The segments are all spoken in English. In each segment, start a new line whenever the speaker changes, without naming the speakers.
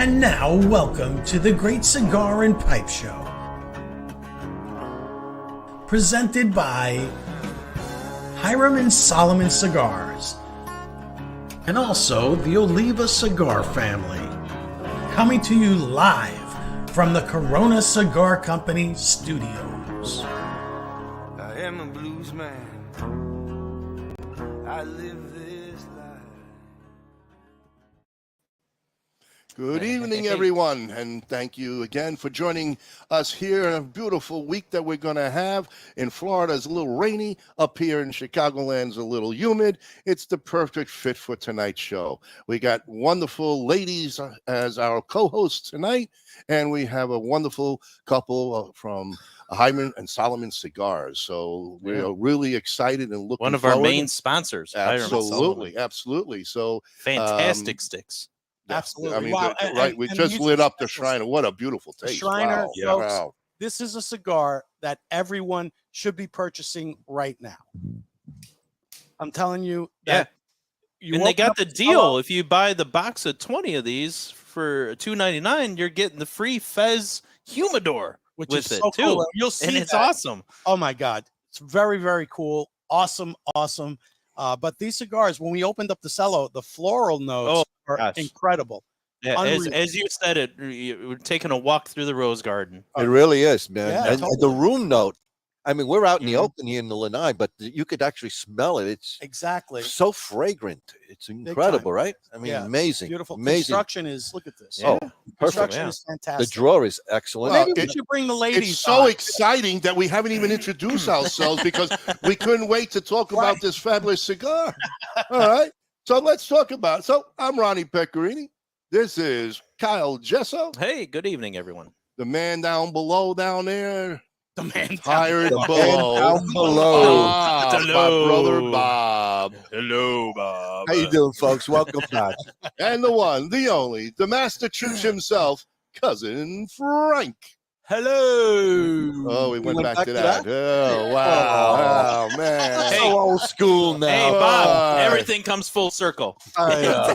And now, welcome to the Great Cigar and Pipe Show. Presented by Hiram Solomon Cigars. And also the Oliva Cigar family. Coming to you live from the Corona Cigar Company studios.
I am a blues man. I live this life.
Good evening, everyone, and thank you again for joining us here in a beautiful week that we're going to have. In Florida, it's a little rainy. Up here in Chicagoland, it's a little humid. It's the perfect fit for tonight's show. We got wonderful ladies as our co-hosts tonight, and we have a wonderful couple from Hiram and Solomon Cigars. So we're really excited and looking
one of
forward.
our main sponsors.
Absolutely. So
fantastic sticks.
Absolutely.
I mean,
Wow.
right. We just lit up the Shriner. What a beautiful taste.
Shriner,
Wow.
folks,
Wow.
this is a cigar that everyone should be purchasing right now. I'm telling you that.
And they got the deal. If you buy the box of 20 of these for $2.99, you're getting the free Fez humidor
which
with
is
it
so
too.
cool. You'll see
and it's
that.
awesome.
Oh my God. It's very, very cool. Awesome. But these cigars, when we opened up the cello, the floral notes are incredible.
Yeah, as you said it, we're taking a walk through the rose garden.
It really is, man.
Yeah,
and
totally.
the room note. I mean, we're out in the open here in the Lanai, but you could actually smell it. It's
exactly
so fragrant. It's incredible, right? I mean, amazing.
Beautiful.
Amazing.
Construction is, look at this.
Oh, perfect.
Construction is fantastic.
The drawer is excellent.
Maybe we should bring the ladies.
It's so
on.
exciting that we haven't even introduced ourselves because we couldn't wait to talk about this fabulous cigar. All right. So let's talk about it. So I'm Ronnie Pecorini. This is Kyle Jesso.
Hey, good evening, everyone.
The man down below down there.
The man
Hired below.
Down below.
Bob, my brother Bob.
Hello, Bob.
How you doing, folks? Welcome back.
And the one, the only, the master Chooch himself, cousin Frank.
Hello.
Oh, we went back to
that?
Oh, wow. Oh, man.
So old school now.
Hey, Bob, everything comes full circle.
Oh,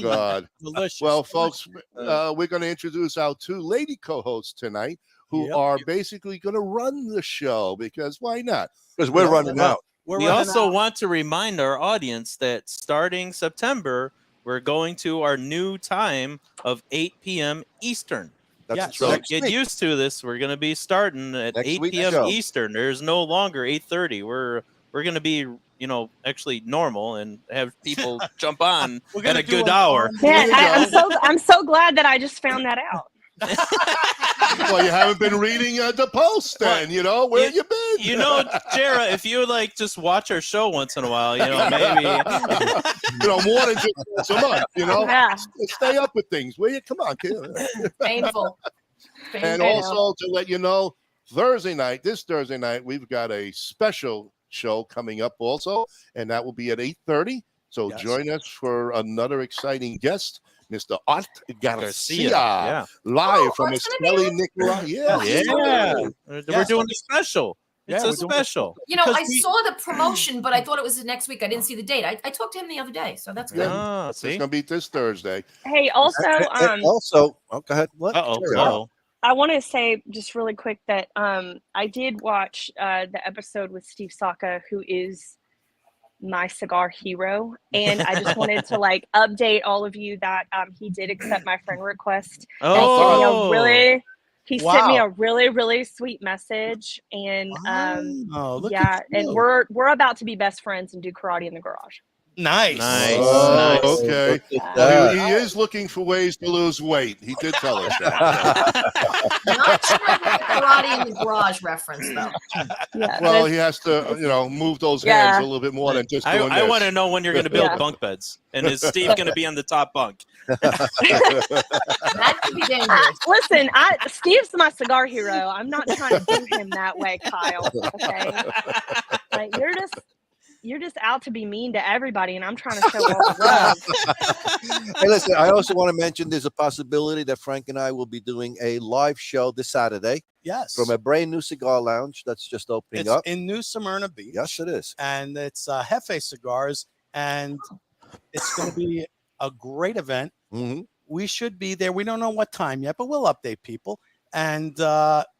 God.
Delicious.
Well, folks, we're going to introduce our two lady co-hosts tonight who are basically going to run the show because why not?
Because we're running out.
We also want to remind our audience that starting September, we're going to our new time of 8 p.m. Eastern.
That's
So get used to this. We're going to be starting at 8 p.m. Eastern. There's no longer 8:30. We're going to be, actually normal and have people jump on at a good hour.
Man, I'm so glad that I just found that out.
Well, you haven't been reading the post then, where you been?
Jerah, if you would just watch our show once in a while, maybe.
More than just once a month,
Yeah.
Stay up with things, will you? Come on, kid.
Painful.
And also to let you know, this Thursday night, we've got a special show coming up also, and that will be at 8:30. So join us for another exciting guest, Mr. Art Garcia, live from Esteli Nicola.
We're doing a special. It's a special.
I saw the promotion, but I thought it was the next week. I didn't see the date. I talked to him the other day, so that's good.
It's going to be this Thursday.
Hey, also,
go ahead. What?
I want to say just really quick that I did watch the episode with Steve Saka, who is my cigar hero, and I just wanted to update all of you that he did accept my friend request. He sent me a really, really sweet message, and and we're about to be best friends and do karate in the garage.
Nice.
Okay. He is looking for ways to lose weight. He did tell us that.
Not sure the karate in the garage reference, though.
Well, he has to, move those hands a little bit more than just doing
I want to know when you're going to build bunk beds. And is Steve going to be on the top bunk?
That could be dangerous.
Listen, Steve's my cigar hero. I'm not trying to do him that way, Kyle. Okay? You're just out to be mean to everybody, and I'm trying to show all the love.
Hey, listen, I also want to mention there's a possibility that Frank and I will be doing a live show this Saturday.
Yes.
From a brand new cigar lounge that's just opening up.
in New Smyrna Beach.
Yes, it is.
And it's Jefe Cigars, and it's going to be a great event.
Mm-hmm.
We should be there. We don't know what time yet, but we'll update people. And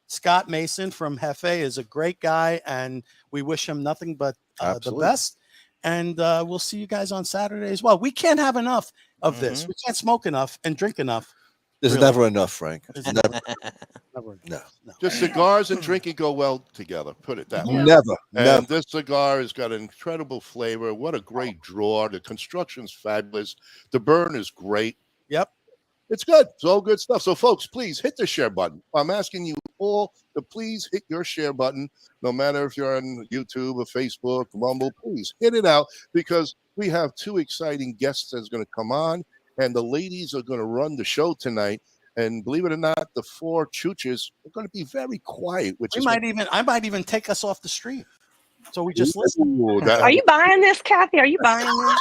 Scott Mason from Jefe is a great guy, and we wish him nothing but the best. And we'll see you guys on Saturday as well. We can't have enough of this. We can't smoke enough and drink enough.
There's never enough, Frank. There's never.
No.
Just cigars and drinking go well together. Put it that way.
Never.
And this cigar has got an incredible flavor. What a great draw. The construction's fabulous. The burn is great.
Yep.
It's good. It's all good stuff. So, folks, please hit the share button. I'm asking you all to please hit your share button, no matter if you're on YouTube or Facebook, Rumble. Please hit it out, because we have 2 exciting guests that's going to come on, and the ladies are going to run the show tonight. And believe it or not, the 4 chooches are going to be very quiet. I
might even take us off the street. So we just listen.
Are you buying this, Kathy? Are you buying this?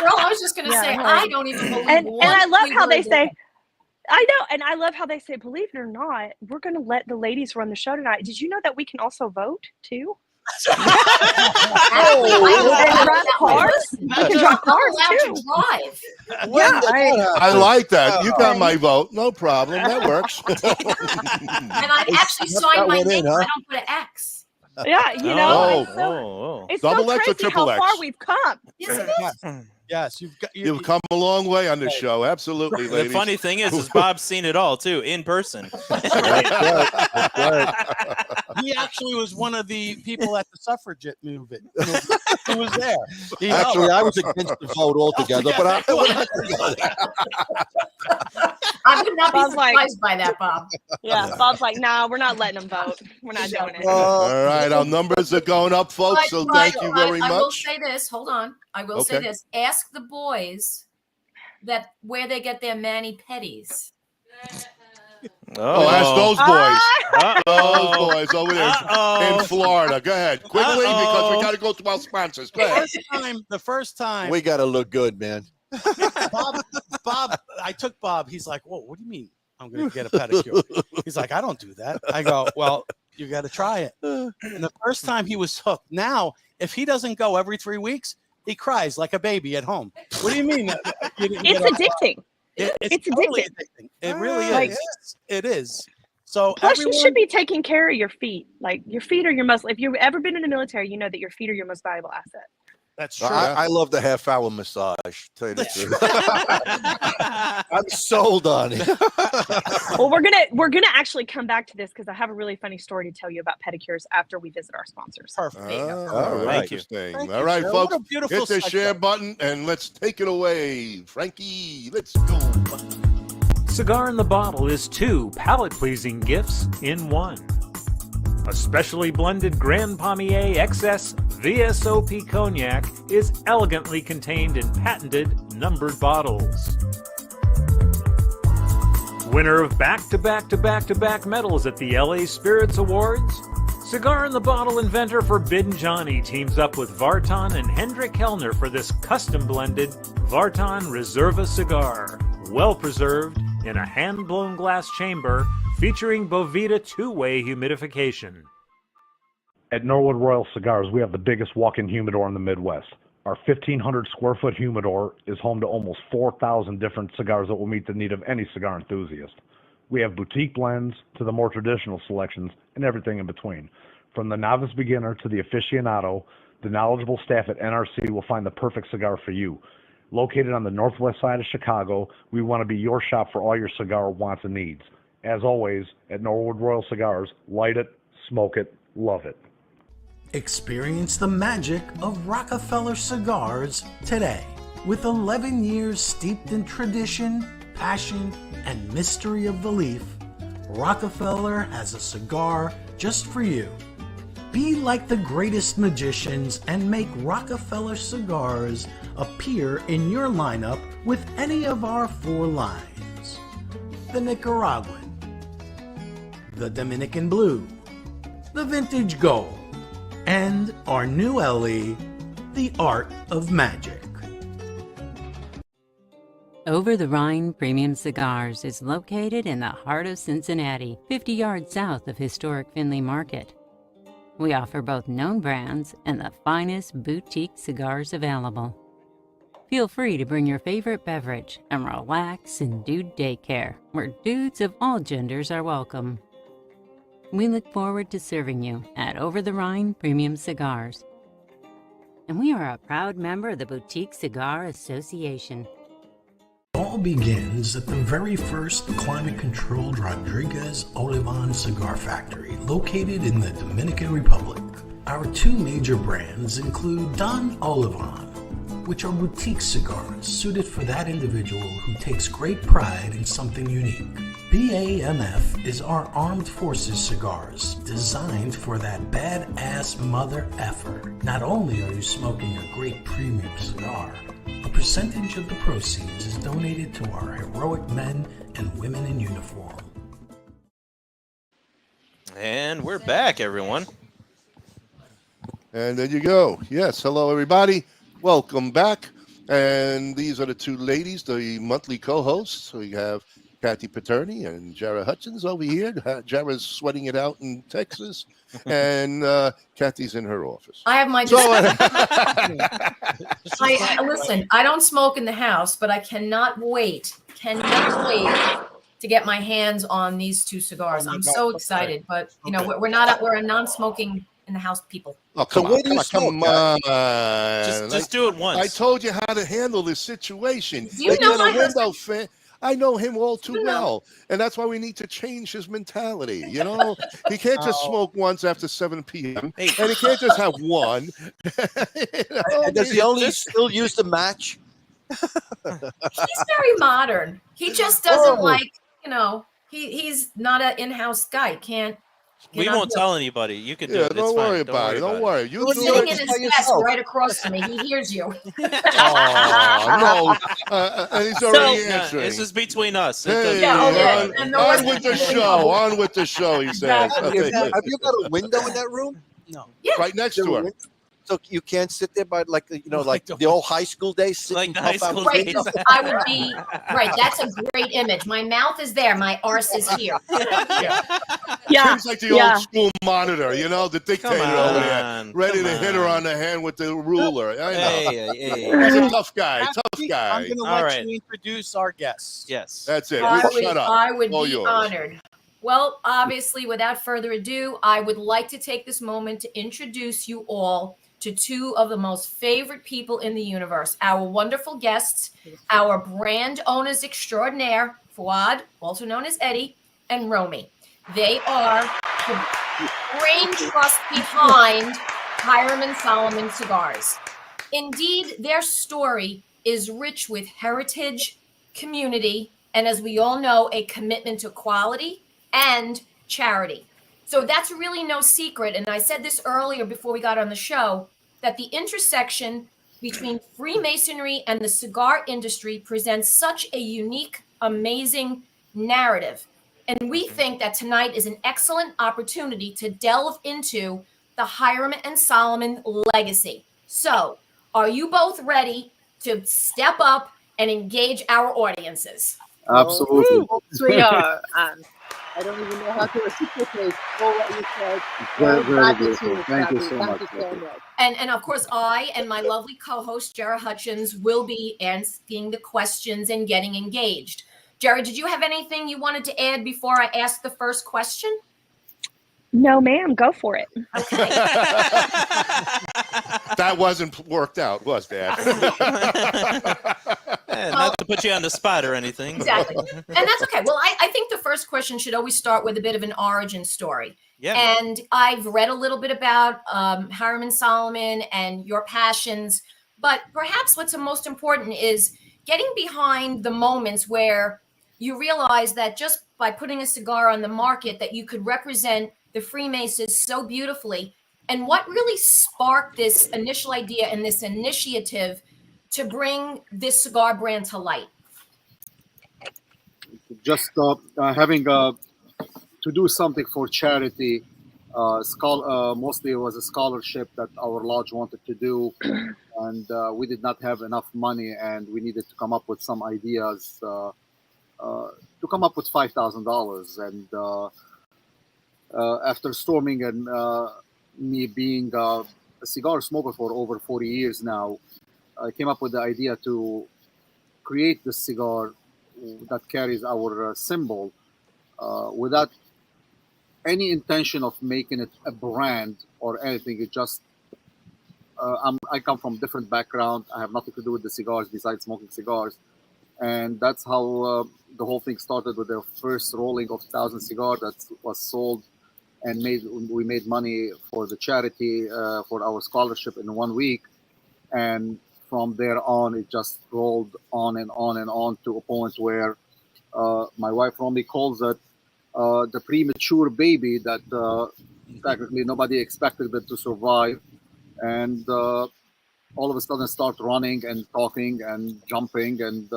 Well, I was just going to say, I don't even believe
and I love how they say, I know, and I love how they say, believe it or not, we're going to let the ladies run the show tonight. Did you know that we can also vote too? And drive cars? We can drive cars too.
Yeah,
I like that. You got my vote. No problem. That works.
And I actually signed my name. I don't put an X.
Yeah, you know, it's
Double
so
X or
crazy
triple
how
X?
far we've come.
Yes,
you've come a long way on this show. Absolutely, ladies.
The funny thing is Bob's seen it all too in person.
He actually was one of the people at the suffragette movement. He was there.
Actually, I was against the vote altogether, but
I would not be surprised by that, Bob.
Yeah, Bob's like, nah, we're not letting them vote. We're not doing it.
All right, our numbers are going up, folks, so thank you very much.
I will say this. Hold on. I will say this. Ask the boys where they get their mani-pedis.
Ask those boys. Those boys over there in Florida. Go ahead. Quickly, because we got to go to our sponsors. Go ahead.
The first time.
We got to look good, man.
Bob, I took Bob. He's like, whoa, what do you mean I'm going to get a pedicure? He's like, I don't do that. I go, well, you got to try it. And the first time he was hooked. Now, if he doesn't go every 3 weeks, he cries like a baby at home. What do you mean?
It's addicting.
It's totally addicting. It really is. It is. So
plus, you should be taking care of your feet. Like, your feet are your most. If you've ever been in the military, you know that your feet are your most valuable asset.
That's true.
I love the half-hour massage. Tell you the truth. I'm sold on it.
Well, we're gonna actually come back to this because I have a really funny story to tell you about pedicures after we visit our sponsors.
Perfect.
All right, all right, folks. Hit the share button and let's take it away, Frankie. Let's go.
Cigar in the Bottle is 2 palate-pleasing gifts in 1. A specially blended Grand Pommier XS VSOP Cognac is elegantly contained in patented numbered bottles. Winner of back-to-back-to-back-to-back medals at the LA Spirits Awards, Cigar in the Bottle inventor Forbidden Johnny teams up with Vartan and Hendrik Kellner for this custom-blended Vartan Reserva cigar, well-preserved in a hand-blown glass chamber featuring Bovita 2-way humidification.
At Norwood Royal Cigars, we have the biggest walk-in humidor in the Midwest. Our 1,500 square foot humidor is home to almost 4,000 different cigars that will meet the need of any cigar enthusiast. We have boutique blends to the more traditional selections and everything in between. From the novice beginner to the aficionado, the knowledgeable staff at NRC will find the perfect cigar for you. Located on the northwest side of Chicago, we want to be your shop for all your cigar wants and needs. As always, at Norwood Royal Cigars, light it, smoke it, love it.
Experience the magic of Rockefeller Cigars today. With 11 years steeped in tradition, passion, and mystery of the leaf, Rockefeller has a cigar just for you. Be like the greatest magicians and make Rockefeller Cigars appear in your lineup with any of our 4 lines. The Nicaraguan, the Dominican Blue, the Vintage Gold, and our new LE, the Art of Magic.
Over the Rhine Premium Cigars is located in the heart of Cincinnati, 50 yards south of historic Findlay Market. We offer both known brands and the finest boutique cigars available. Feel free to bring your favorite beverage and relax in Dude Daycare, where dudes of all genders are welcome. We look forward to serving you at Over the Rhine Premium Cigars. And we are a proud member of the Boutique Cigar Association.
It all begins at the very first climate-controlled Rodriguez Olivan cigar factory located in the Dominican Republic. Our two major brands include Don Olivan, which are boutique cigars suited for that individual who takes great pride in something unique. BAMF is our armed forces cigars designed for that badass mother effer. Not only are you smoking a great premium cigar, a percentage of the proceeds is donated to our heroic men and women in uniform.
And we're back, everyone.
And there you go. Yes, hello, everybody. Welcome back. And these are the two ladies, the monthly co-hosts. So we have Cathy Poturny and Jerah Hutchins over here. Jerah's sweating it out in Texas, and Cathy's in her office.
I have my. Listen, I don't smoke in the house, but I cannot wait to get my hands on these two cigars. I'm so excited, but you know, we're a non-smoking in the house people.
Oh, come on.
Just do it once.
I told you how to handle this situation.
Do you know my
husband? I know him all too well, and that's why we need to change his mentality. You know, he can't just smoke once after 7 p.m. and he can't just have one.
And does he only still use the match?
He's very modern. He just doesn't like, you know, he's not an in-house guy.
We won't tell anybody. You can do it.
Don't worry about it. Don't worry.
You're sitting in his desk right across from me. He hears you.
Oh, no. And he's already answering.
This is between us.
Hey, on with the show. On with the show, he says.
Have you got a window in that room?
No.
Yeah.
Right next to her.
So you can't sit there by like the old high school days.
Like the high school
days. I would be right. That's a great image. My mouth is there. My arse is here.
Yeah.
Seems like the old school monitor, you know, the dictator over there, ready to hit her on the hand with the ruler. I know. He's a tough guy.
I'm going to let you introduce our guests.
Yes.
That's it.
Shut
up.
I would
All
be
yours.
honored. Well, obviously, without further ado, I would like to take this moment to introduce you all to two of the most favorite people in the universe, our wonderful guests, our brand owners extraordinaire, Fouad, also known as Eddie, and Romy. They are the brain trust behind Hiram Solomon Cigars. Indeed, their story is rich with heritage, community, and as we all know, a commitment to quality and charity. So that's really no secret. And I said this earlier before we got on the show, that the intersection between Freemasonry and the cigar industry presents such a unique, amazing narrative. And we think that tonight is an excellent opportunity to delve into the Hiram and Solomon legacy. So are you both ready to step up and engage our audiences?
Absolutely.
We are. I don't even know how to reciprocate for what you said.
Very good. Thank you so much.
And of course, I and my lovely co-host, Jerah Hutchins, will be asking the questions and getting engaged. Jerah, did you have anything you wanted to add before I ask the first question?
No, ma'am. Go for it.
Okay.
That wasn't worked out, was that?
Not to put you on the spot or anything.
Exactly. And that's okay. Well, I think the first question should always start with a bit of an origin story.
Yeah.
And I've read a little bit about Hiram and Solomon and your passions, but perhaps what's most important is getting behind the moments where you realize that just by putting a cigar on the market that you could represent the Freemasons so beautifully, and what really sparked this initial idea and this initiative to bring this cigar brand to light?
Just having to do something for charity. Mostly it was a scholarship that our lodge wanted to do, and we did not have enough money, and we needed to come up with some ideas to come up with $5,000. And after storming and me being a cigar smoker for over 40 years now, I came up with the idea to create the cigar that carries our symbol without any intention of making it a brand or anything. It just I come from different background. I have nothing to do with the cigars besides smoking cigars, and that's how the whole thing started with the first rolling of 1,000 cigars that was sold, and we made money for the charity for our scholarship in 1 week, and from there on it just rolled on and on and on to a point where my wife Romy calls it the premature baby that technically nobody expected it to survive, and all of a sudden start running and talking and jumping and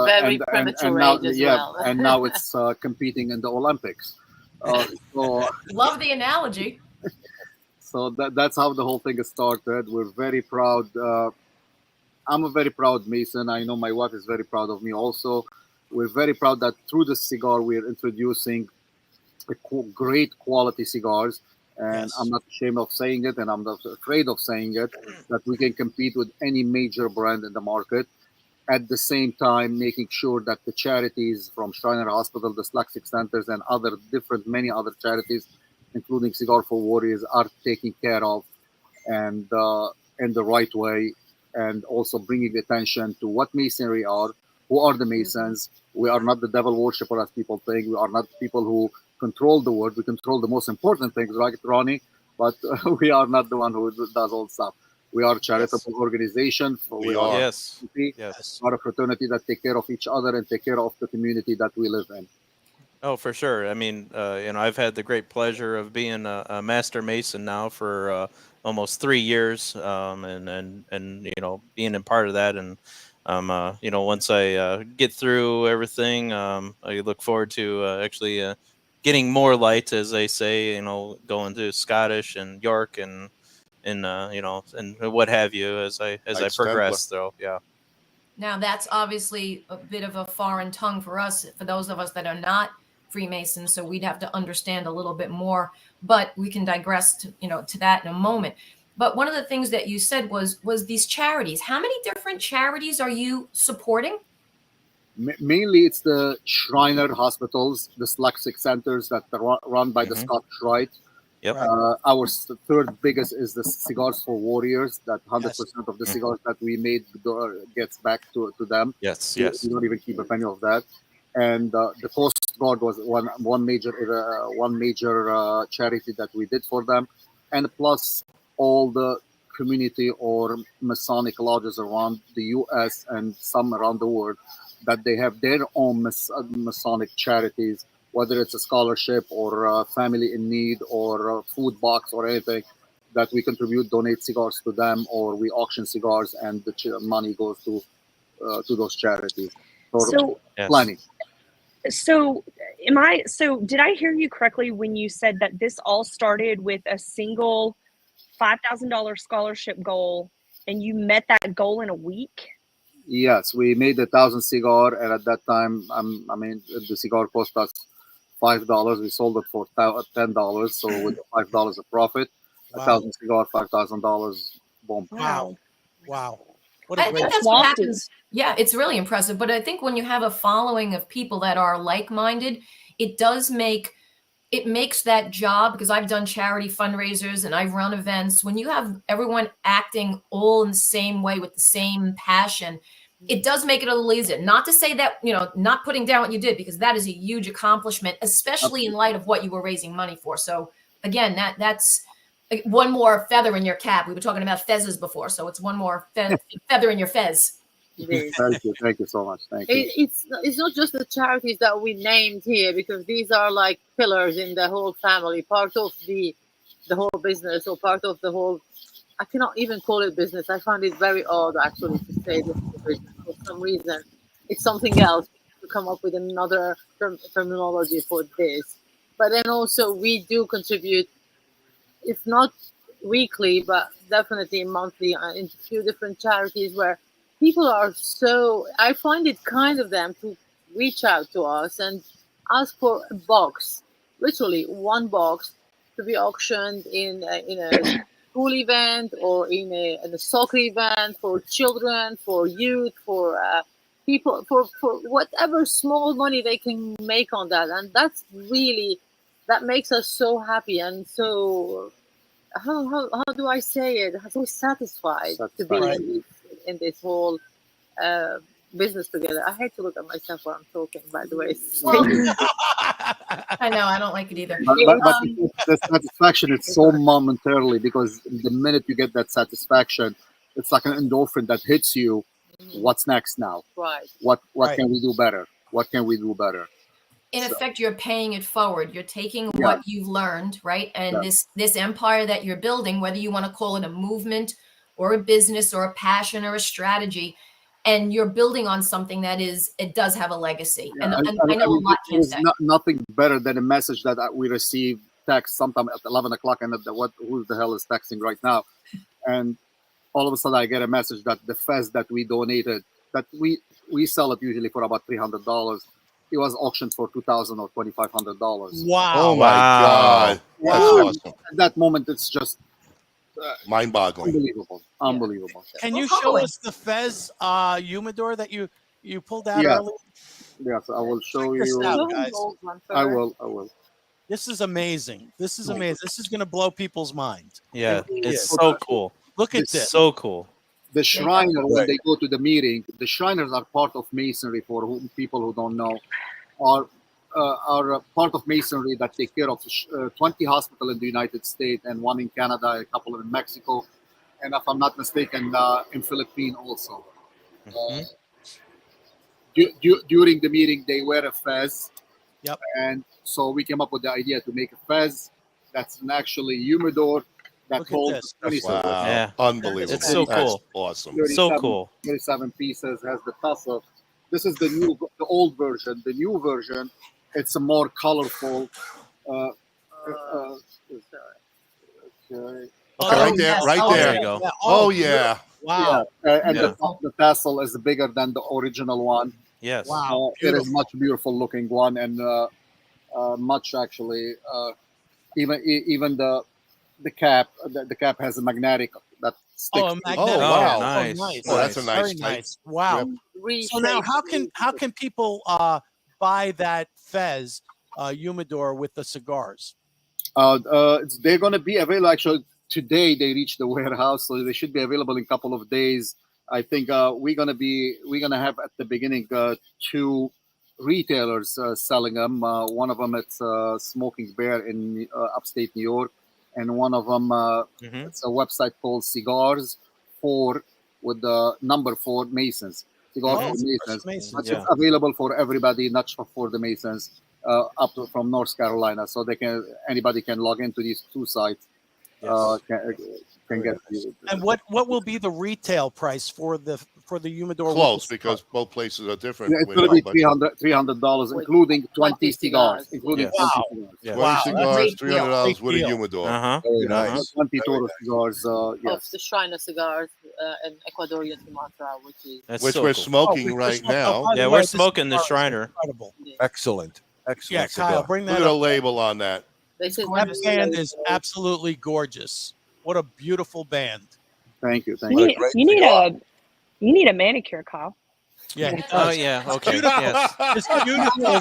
very premature
now,
age as
yeah,
well.
and now it's competing in the Olympics. So
Love the analogy.
so that's how the whole thing started. We're very proud. I'm a very proud Mason. I know my wife is very proud of me also. We're very proud that through the cigar we're introducing great quality cigars. And I'm not ashamed of saying it, and I'm not afraid of saying it, that we can compete with any major brand in the market. At the same time, making sure that the charities from Shriner Hospital, the Dyslexic Centers, and many other charities, including Cigar for Warriors, are taken care of and in the right way, and also bringing attention to what Masonry are, who are the Masons. We are not the devil worshipper as people think. We are not people who control the world. We control the most important things, right, Ronnie? But we are not the one who does all stuff. We are a charitable organization.
We are.
Yes.
We are a fraternity that take care of each other and take care of the community that we live in.
Oh, for sure. I mean, I've had the great pleasure of being a master mason now for almost 3 years, and being a part of that. And once I get through everything, I look forward to actually getting more light, as they say. Going to Scottish and York and and what have you as I progress. So yeah.
Now that's obviously a bit of a foreign tongue for us, for those of us that are not Freemasons. So we'd have to understand a little bit more, but we can digress to that in a moment. But one of the things that you said was these charities. How many different charities are you supporting?
Mainly, it's the Shriner hospitals, the dyslexic centers that are run by the Scottish Rite.
Yep.
Our third biggest is the Cigars for Warriors. That 100% of the cigars that we made gets back to them.
Yes.
We don't even keep a penny of that. And the Coast Guard was one major charity that we did for them, and plus all the community or Masonic lodges around the U.S. and some around the world, that they have their own Masonic charities, whether it's a scholarship or a family in need or a food box or anything, that we contribute, donate cigars to them, or we auction cigars and the money goes to those charities. Plenty.
So did I hear you correctly when you said that this all started with a single $5,000 scholarship goal and you met that goal in a week?
Yes, we made 1,000 cigar, and at that time, the cigar cost us $5. We sold it for $10, so with $5 of profit, 1,000 cigar, $5,000. Boom!
Wow! What
I think that's what happens. Yeah, it's really impressive. But I think when you have a following of people that are like-minded, it makes that job, because I've done charity fundraisers and I've run events. When you have everyone acting all in the same way with the same passion, it does make it a little easier. Not to say that, not putting down what you did, because that is a huge accomplishment, especially in light of what you were raising money for. So again, that's one more feather in your cap. We were talking about fezzes before, so it's one more feather in your fez.
Thank you so much. Thank you.
It's not just the charities that we named here, because these are like pillars in the whole family, part of the whole business, or part of the whole. I cannot even call it business. I find it very odd actually to say this business for some reason. It's something else, to come up with another terminology for this. But then also we do contribute, if not weekly, but definitely monthly, in a few different charities where people are so. I find it kind of them to reach out to us and ask for a box, literally one box, to be auctioned in a school event or in a soccer event for children, for youth, for people, for whatever small money they can make on that. And that's really, that makes us so happy and so, how do I say it? So satisfied to be in this whole business together. I hate to look at myself while I'm talking, by the way.
Well, I know, I don't like it either.
But the satisfaction is so momentarily, because the minute you get that satisfaction, it's like an endorphin that hits you. What's next now?
Right.
What can we do better? What can we do better?
In effect, you're paying it forward. You're taking what you've learned, right? And this empire that you're building, whether you want to call it a movement or a business or a passion or a strategy, and you're building on something that it does have a legacy. And I know a lot can't say.
Nothing better than a message that we received text sometime at 11 o'clock, and who the hell is texting right now? And all of a sudden I get a message that the fez that we donated, that we sell it usually for about $300. It was auctioned for $2,000 or $2,500.
Wow!
Oh my God! That's awesome.
At that moment, it's just
mind-boggling.
Unbelievable.
Can you show us the fez humidor that you pulled out earlier?
Yes, I will show
Check this
you.
out, guys.
I will.
This is amazing. This is amazing. This is going to blow people's mind.
Yeah, it's so cool.
Look at this.
So cool.
The Shriner, when they go to the meeting, the Shriners are part of Masonry. For people who don't know, are part of Masonry that take care of 20 hospitals in the United States and one in Canada, a couple in Mexico, and if I'm not mistaken, in Philippines also. During the meeting, they wear a fez.
Yep.
And so we came up with the idea to make a fez that's an actually humidor that holds 27.
Wow.
Yeah.
Unbelievable.
It's so cool.
That's awesome.
37, so cool.
37 pieces, has the tussle. This is the old version. The new version, it's a more colorful.
Right there.
There you go.
Yeah. Oh yeah.
Wow.
Yeah. And the tassel is bigger than the original one.
Yes.
Wow.
It is much beautiful looking one, and much actually. Even the cap. The cap has a magnetic that sticks.
Oh, magnetic.
Oh, wow.
Nice.
Oh, that's a nice
Very
type.
nice. Wow. So now, how can people buy that fez humidor with the cigars?
They're going to be available. Actually, today they reached the warehouse, so they should be available in a couple of days. I think we're gonna have at the beginning 2 retailers selling them. One of them it's Smoking Bear in upstate New York, and one of them it's a website called Cigars 4 with the number 4 Masons. Cigars for Masons. It's available for everybody, not just for the Masons. Up from North Carolina, so anybody can log into these 2 sites. Can get.
And what will be the retail price for the humidor?
Close, because both places are different.
Yeah, it's going to be $300, including 20 cigars. Including 20
cigars, $300 with a humidor.
Very nice. 20 total cigars.
Of the Shriner Cigars and Ecuadorian Sumatra,
which we're smoking right now.
Yeah, we're smoking the Shriner.
Incredible.
Excellent.
Yeah, Kyle, bring that
Look at a
up.
label on that.
That band is absolutely gorgeous. What a beautiful band.
Thank you.
You need a manicure, Kyle.
Yeah. He does.
Oh yeah. Okay. Yes.
It's beautiful.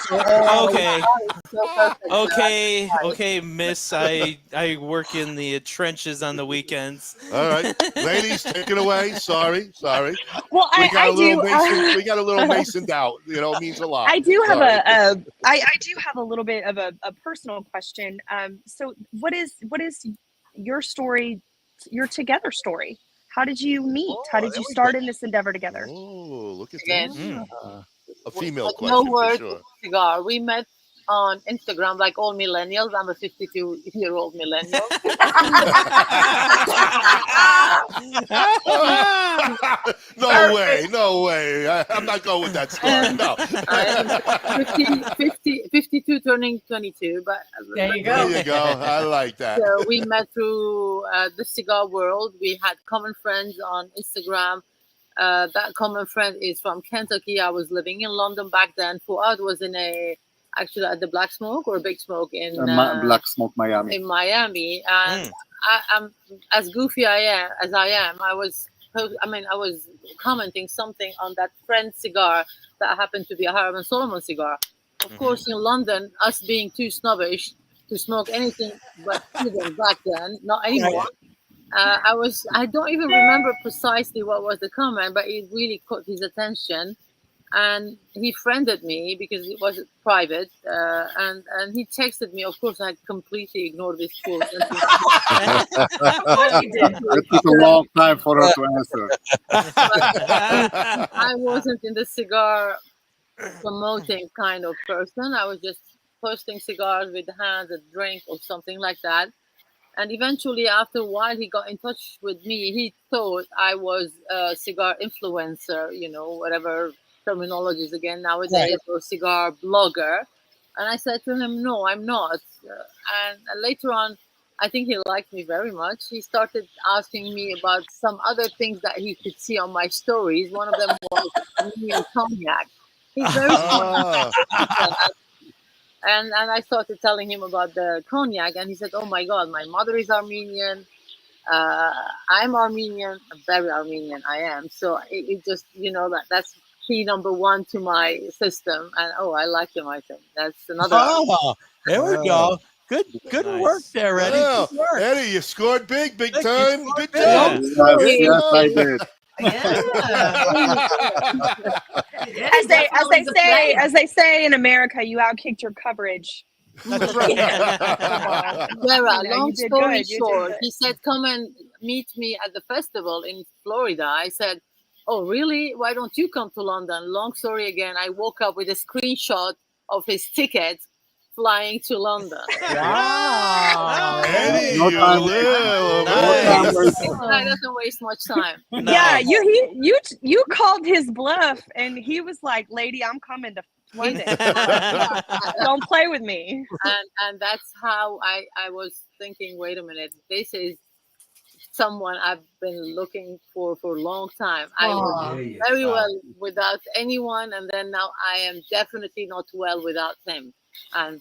Okay, Miss. I work in the trenches on the weekends.
All right, ladies, take it away. Sorry.
Well,
we got a little masoned out. It means a lot.
I do have I do have a little bit of a personal question. So what is your story, your together story? How did you meet? How did you start in this endeavor together?
Oh, look at
Again.
that. A female question.
No word
for sure.
cigar. We met on Instagram like all millennials. I'm a 52-year-old millennial.
No way. I'm not going with that story. No.
I'm 52 turning 22. But
there you go.
There you go. I like that.
So we met through the cigar world. We had common friends on Instagram. That common friend is from Kentucky. I was living in London back then. Fouad was actually at the Black Smoke or Big Smoke in
Black Smoke, Miami.
In Miami, and I'm as goofy as I am. I was commenting something on that friend cigar that happened to be a Hiram Solomon cigar. Of course, in London, us being too snobbish to smoke anything but Cuban back then, not anymore. I don't even remember precisely what was the comment, but it really caught his attention. And he friended me because it was private, and he texted me. Of course, I completely ignored this quote.
It took a long time for her to answer.
I wasn't in the cigar promoting kind of person. I was just posting cigars with hands, a drink or something like that. And eventually, after a while, he got in touch with me. He thought I was a cigar influencer, whatever terminologies again nowadays, or cigar blogger. And I said to him, no, I'm not. And later on, I think he liked me very much. He started asking me about some other things that he could see on my stories. One of them was Armenian cognac. He's very smart. And I started telling him about the cognac, and he said, oh my God, my mother is Armenian. I'm Armenian, very Armenian I am. So it just, that's key number one to my system. And I like him, I think. That's another.
Oh, there we go. Good
Nice.
work there, Eddie.
Well,
Good work.
Eddie, you scored big
Thank
time.
you.
Good
Yeah.
job.
Yes, I did.
As they say in America, you outkicked your coverage.
That's right.
Jerah,
You
long
did
story
good. You did
short,
good.
he said, come and meet me at the festival in Florida. I said, oh, really? Why don't you come to London? Long story again. I woke up with a screenshot of his ticket flying to London.
Wow.
Eddie,
No
you
time.
little
Nice.
man.
Guy doesn't waste much time.
Yeah, you called his bluff, and he was like, "Lady, I'm coming to London. Don't play with me."
And that's how I was thinking, wait a minute, this is someone I've been looking for a long time. I was very well without anyone, and then now I am definitely not well without him. And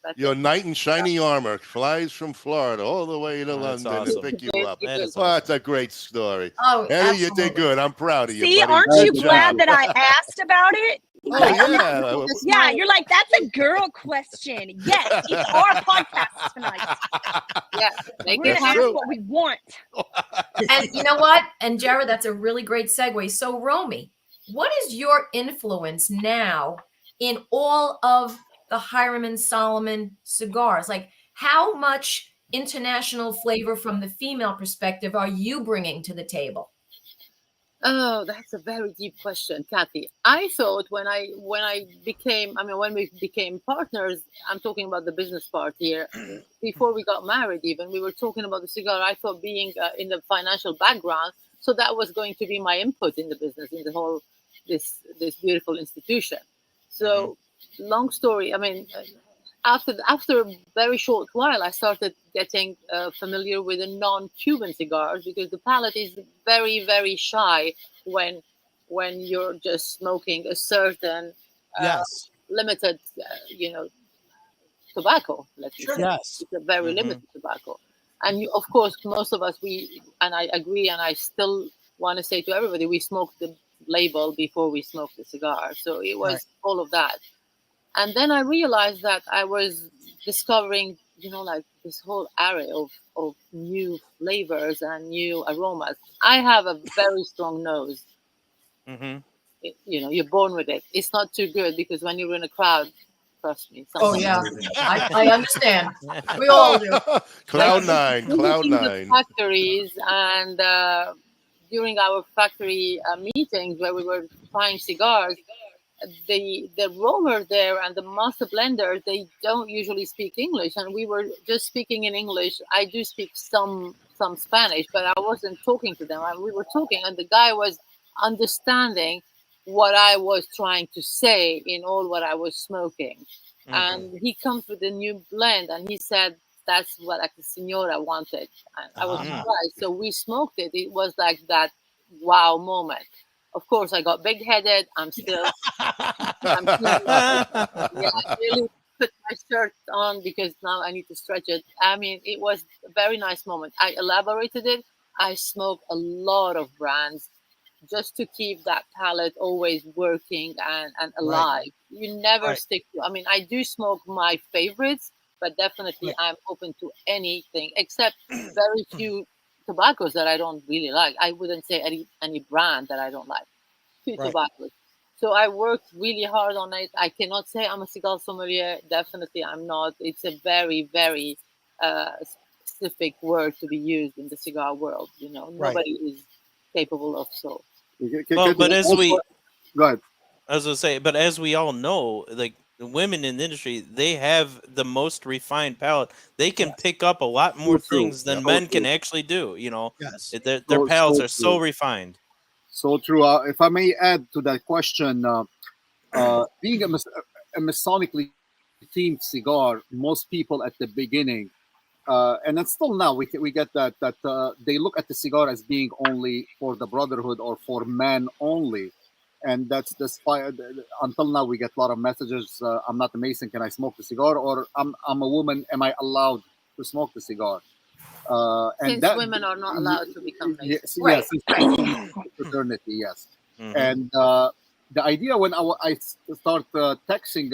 that's
Your knight in shiny armor flies from Florida all the way to London
awesome.
to pick you up.
That is
Well, that's a great story.
Oh,
Eddie, you
absolutely.
did good. I'm proud of you.
See,
buddy.
aren't
Good
you
job.
glad that I asked about it?
Oh, yeah.
Yeah, you're like, that's a girl question. Yes, it's our podcast tonight.
Yeah,
We're gonna ask what we want.
And you know what? And Jerah, that's a really great segue. So, Romy, what is your influence now in all of the Hiram and Solomon cigars? Like, how much international flavor from the female perspective are you bringing to the table?
Oh, that's a very deep question, Cathy. I thought when we became partners, I'm talking about the business part here. Before we got married, even we were talking about the cigar. I thought being in the financial background, so that was going to be my input in the business, in the whole this beautiful institution. So, long story. I mean, after a very short while, I started getting familiar with the non-Cuban cigars, because the palate is very, very shy when you're just smoking a certain limited, tobacco. Let's say.
Yes.
It's a very limited tobacco. And of course, most of us, and I agree, and I still want to say to everybody, we smoke the label before we smoke the cigar. So it was all of that. And then I realized that I was discovering, like this whole array of new flavors and new aromas. I have a very strong nose. You're born with it. It's not too good, because when you're in a crowd, trust me.
Oh, yeah. I understand. We all do.
Cloud nine.
In the factories, and during our factory meetings where we were trying cigars, the roamers there and the master blenders, they don't usually speak English, and we were just speaking in English. I do speak some Spanish, but I wasn't talking to them. We were talking, and the guy was understanding what I was trying to say in all what I was smoking. And he comes with a new blend, and he said, that's what the Senora wanted. And I was surprised. So we smoked it. It was like that wow moment. Of course, I got big-headed. I'm still, really, put my shirt on because now I need to stretch it. I mean, it was a very nice moment. I elaborated it. I smoked a lot of brands just to keep that palate always working and alive.
Right.
You never
Right.
stick to. I mean, I do smoke my favorites, but definitely I'm open to anything except very few tobaccos that I don't really like. I wouldn't say any brand that I don't like. Few
Right.
tobaccos. So I worked really hard on it. I cannot say I'm a cigar sommelier. Definitely, I'm not. It's a very, very specific word to be used in the cigar world. You know,
Right.
nobody is capable of so.
Well, but as we,
Go ahead.
I was gonna say, but as we all know, like the women in the industry, they have the most refined palate. They can pick up a lot more
true.
things than
So
men can
true.
actually do. You know,
Yes.
their
So
palates are so
true.
refined.
So true. If I may add to that question, being a Masonically themed cigar, most people at the beginning, and then still now, we get that they look at the cigar as being only for the brotherhood or for men only, and that's despite until now we get a lot of messages. I'm not a Mason. Can I smoke the cigar? Or I'm a woman. Am I allowed to smoke the cigar? And
Since
that
women are not allowed to become
yes,
Masons.
yes, fraternity, yes.
Mhm.
And the idea when I start texting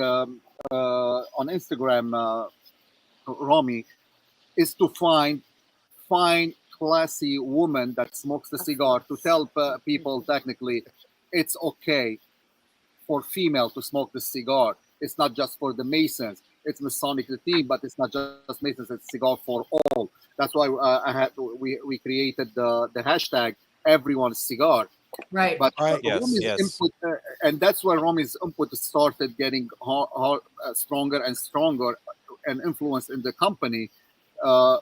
on Instagram, Romy, is to find classy woman that smokes the cigar to tell people technically it's okay for female to smoke the cigar. It's not just for the Masons. It's Masonic theme, but it's not just Masons. It's cigar for all. That's why we created the hashtag Everyone's Cigar.
Right.
But
Right.
Yes,
Romy's
yes.
input, and that's where Romy's input started getting stronger and stronger and influence in the company.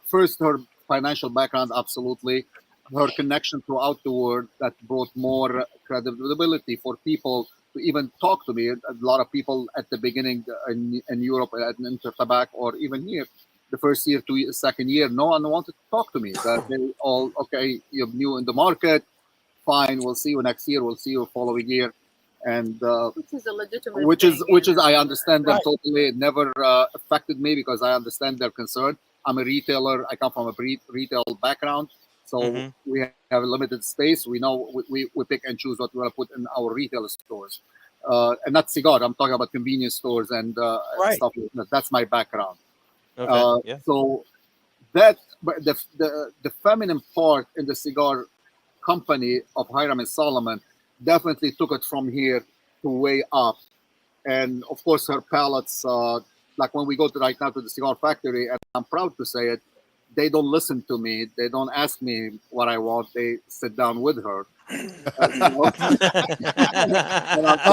First, her financial background, absolutely. Her connection throughout the world that brought more credibility for people to even talk to me. A lot of people at the beginning in Europe, at Intertabac, or even here, the first year to second year, no one wanted to talk to me. They all, okay, you're new in the market, fine, we'll see you next year, we'll see you following year. And
Which is a legitimate
which is
thing,
I understand them
Right.
totally. It never affected me because I understand their concern. I'm a retailer. I come from a retail background, so
Mhm.
we have a limited space. We know we pick and choose what we want to put in our retail stores, and not cigar. I'm talking about convenience stores and
Right.
stuff like that. That's my background.
Okay. Yeah.
So that, but the feminine part in the cigar company of Hiram Solomon definitely took it from here to way up. And of course, her palates, like when we go to right now to the cigar factory, and I'm proud to say it, they don't listen to me. They don't ask me what I want. They sit down with her.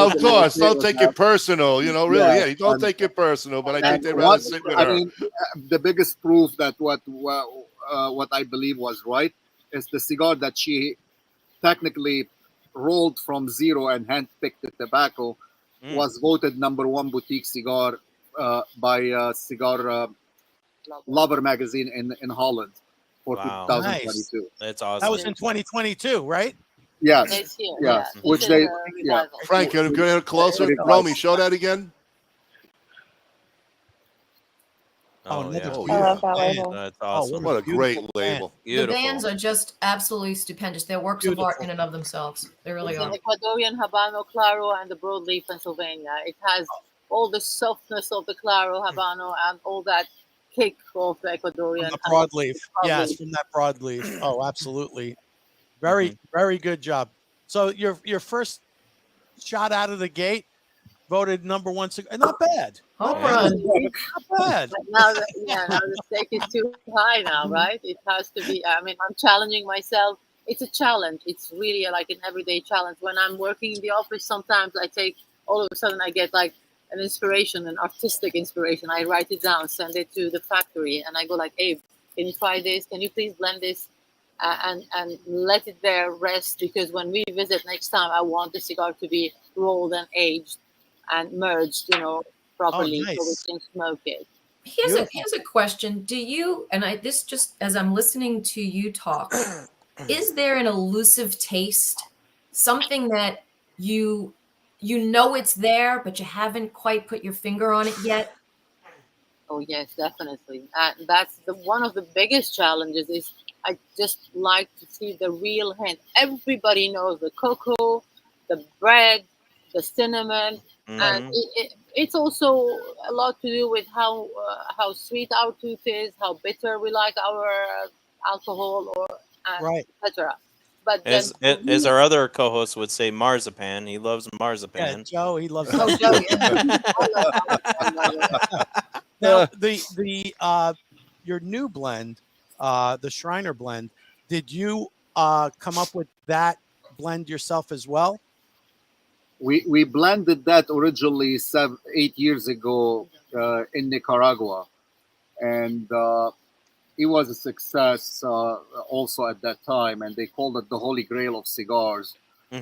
Of course, don't take it personal. You know, really, yeah, don't take it personal. But I think they'd rather sit with her.
mean, the biggest proof that what I believe was right is the cigar that she technically rolled from zero and handpicked the tobacco was voted #1 boutique cigar by Cigar Lover magazine in Holland for
Wow.
2022.
Nice.
That's awesome.
That was in 2022, right?
Yes,
This year,
yes.
yeah.
Which
This
they,
is a
yeah.
revival.
Frank, can you get a closer? Romy, show that again.
Oh,
Oh,
another
yeah.
Oh,
I
yeah.
love that
man.
label.
That's
Oh,
awesome.
What a great
beautiful
label.
The
Beautiful.
bands are just absolutely stupendous. They're works of art in
Beautiful.
and of themselves. They really
It's an
are.
Ecuadorian Habano Claro and the Broadleaf Pennsylvania. It has all the softness of the Claro Habano and all that kick of the
From
Ecuadorian.
the broadleaf. Yes,
Broadleaf.
from that broadleaf. Oh, absolutely. Very, very good job. So your first shot out of the gate, voted #1 cigar. Not bad. Not
Home
bad.
run.
Not bad.
But now, now the stake is too high now, right? It has to be. I mean, I'm challenging myself. It's a challenge. It's really like an everyday challenge. When I'm working in the office, sometimes I take, all of a sudden I get like an inspiration, an artistic inspiration. I write it down, send it to the factory, and I go like, Abe, can you try this? Can you please blend this? And let it there rest, because when we visit next time, I want the cigar to be rolled and aged and merged, properly, so we
nice.
can smoke it.
Here's a question. Do you, and this just as I'm listening to you talk, is there an elusive taste, something that you know it's there, but you haven't quite put your finger on it yet?
Oh yes, definitely. That's one of the biggest challenges. Is I just like to see the real hand. Everybody knows the cocoa, the bread, the cinnamon, and it's also a lot to do with how sweet our tooth is, how bitter we like our alcohol, or etc. But
as our other co-host would say, marzipan. He loves marzipan.
Yeah, Joe, he loves.
Oh, Joe,
Now the your new blend, the Shriner blend. Did you come up with that blend yourself as well?
We blended that originally 8 years ago in Nicaragua, and it was a success also at that time, and they called it the Holy Grail of cigars. We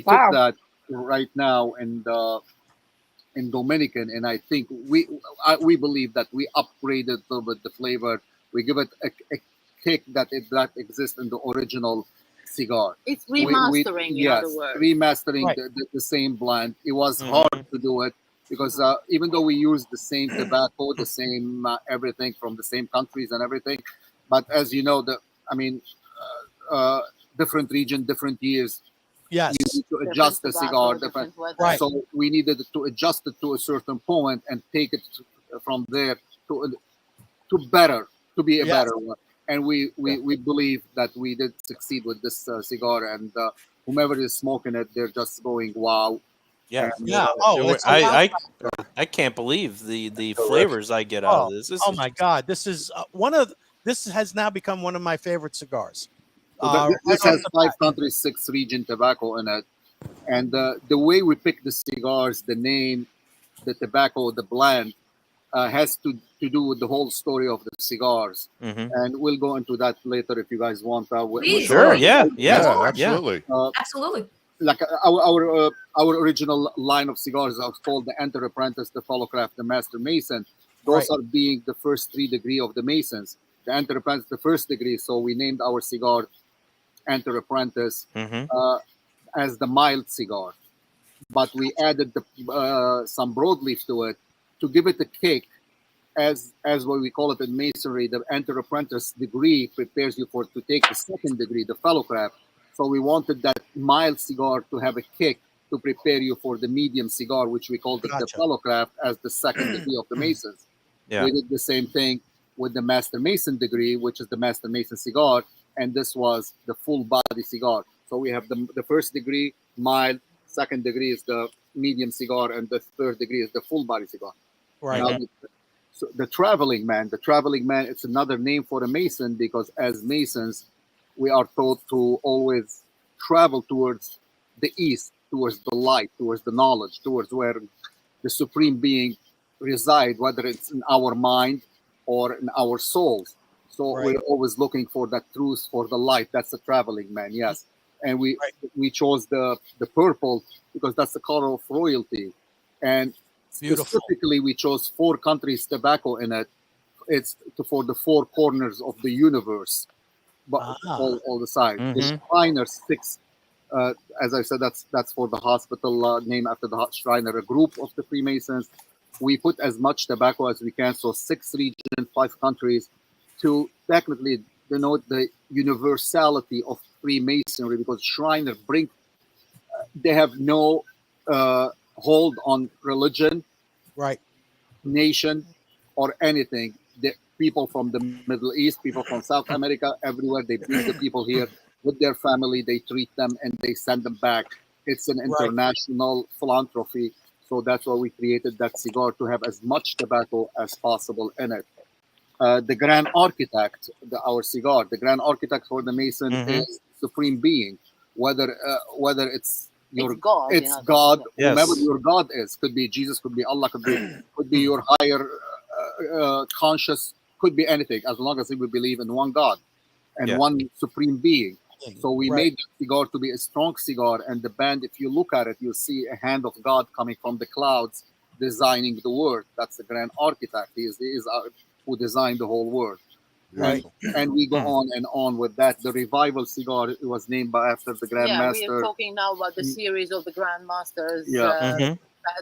took that right now in Dominican, and I think we believe that we upgraded a little bit the flavor. We give it a kick that exists in the original cigar.
It's remastering, in other words.
Remastering the same blend. It was hard to do it because even though we use the same tobacco, the same everything from the same countries and everything, but as you know, different region, different years.
Yes,
you need to adjust the cigar. So we needed to adjust it to a certain point and take it from there to be a better one. And we believe that we did succeed with this cigar, and whomever is smoking it, they're just going wow.
Yeah,
and,
I can't believe the flavors I get out of this.
Oh my God, this is this has now become one of my favorite cigars.
This has 5 countries, 6 region tobacco in it, and the way we pick the cigars, the name, the tobacco, the blend, has to do with the whole story of the cigars, and we'll go into that later if you guys want.
Sure, yeah,
absolutely,
absolutely.
Like our original line of cigars are called the Enter Apprentice, the Fellow Craft, the Master Mason. Those are being the first 3 degree of the Masons. The Enter Apprentice, the first degree. So we named our cigar Enter Apprentice as the mild cigar, but we added some broadleaf to it to give it a kick, as what we call it in masonry. The Enter Apprentice degree prepares you to take the 2nd degree, the Fellow Craft. So we wanted that mild cigar to have a kick to prepare you for the medium cigar, which we called the Fellow Craft, as the 2nd degree of the Masons.
Yeah.
We did the same thing with the Master Mason degree, which is the Master Mason cigar, and this was the full body cigar. So we have the 1st degree mild, 2nd degree is the medium cigar, and the 3rd degree is the full body cigar.
Right.
Now, so the traveling man, it's another name for a Mason, because as Masons, we are taught to always travel towards the east, towards the light, towards the knowledge, towards where the Supreme Being reside, whether it's in our mind or in our souls. So we're always looking for that truth, for the light. That's the traveling man, yes. And we chose the purple because that's the color of royalty. And specifically, we chose 4 countries tobacco in it. It's for the 4 corners of the universe, but all the sides. The Shriner 6, as I said, that's for the hospital, name after the Shriner, a group of the Freemasons. We put as much tobacco as we can, so 6 regions, 5 countries, to technically denote the universality of Freemasonry, because Shriner they have no hold on religion, nation, or anything. The people from the Middle East, people from South America, everywhere, they bring the people here with their family, they treat them, and they send them back. It's an international philanthropy, so that's why we created that cigar, to have as much tobacco as possible in it. The Grand Architect, our cigar, the Grand Architect for the Mason is Supreme Being, whether it's God, whomever your God is. Could be Jesus, could be Allah, could be your higher conscious, could be anything, as long as we believe in one God and one Supreme Being. So we made the cigar to be a strong cigar, and the band, if you look at it, you'll see a hand of God coming from the clouds, designing the world. That's the Grand Architect. He is who designed the whole world. And we go on and on with that. The Revival cigar, was named after the Grand Master.
We are talking now about the series of the Grand Masters.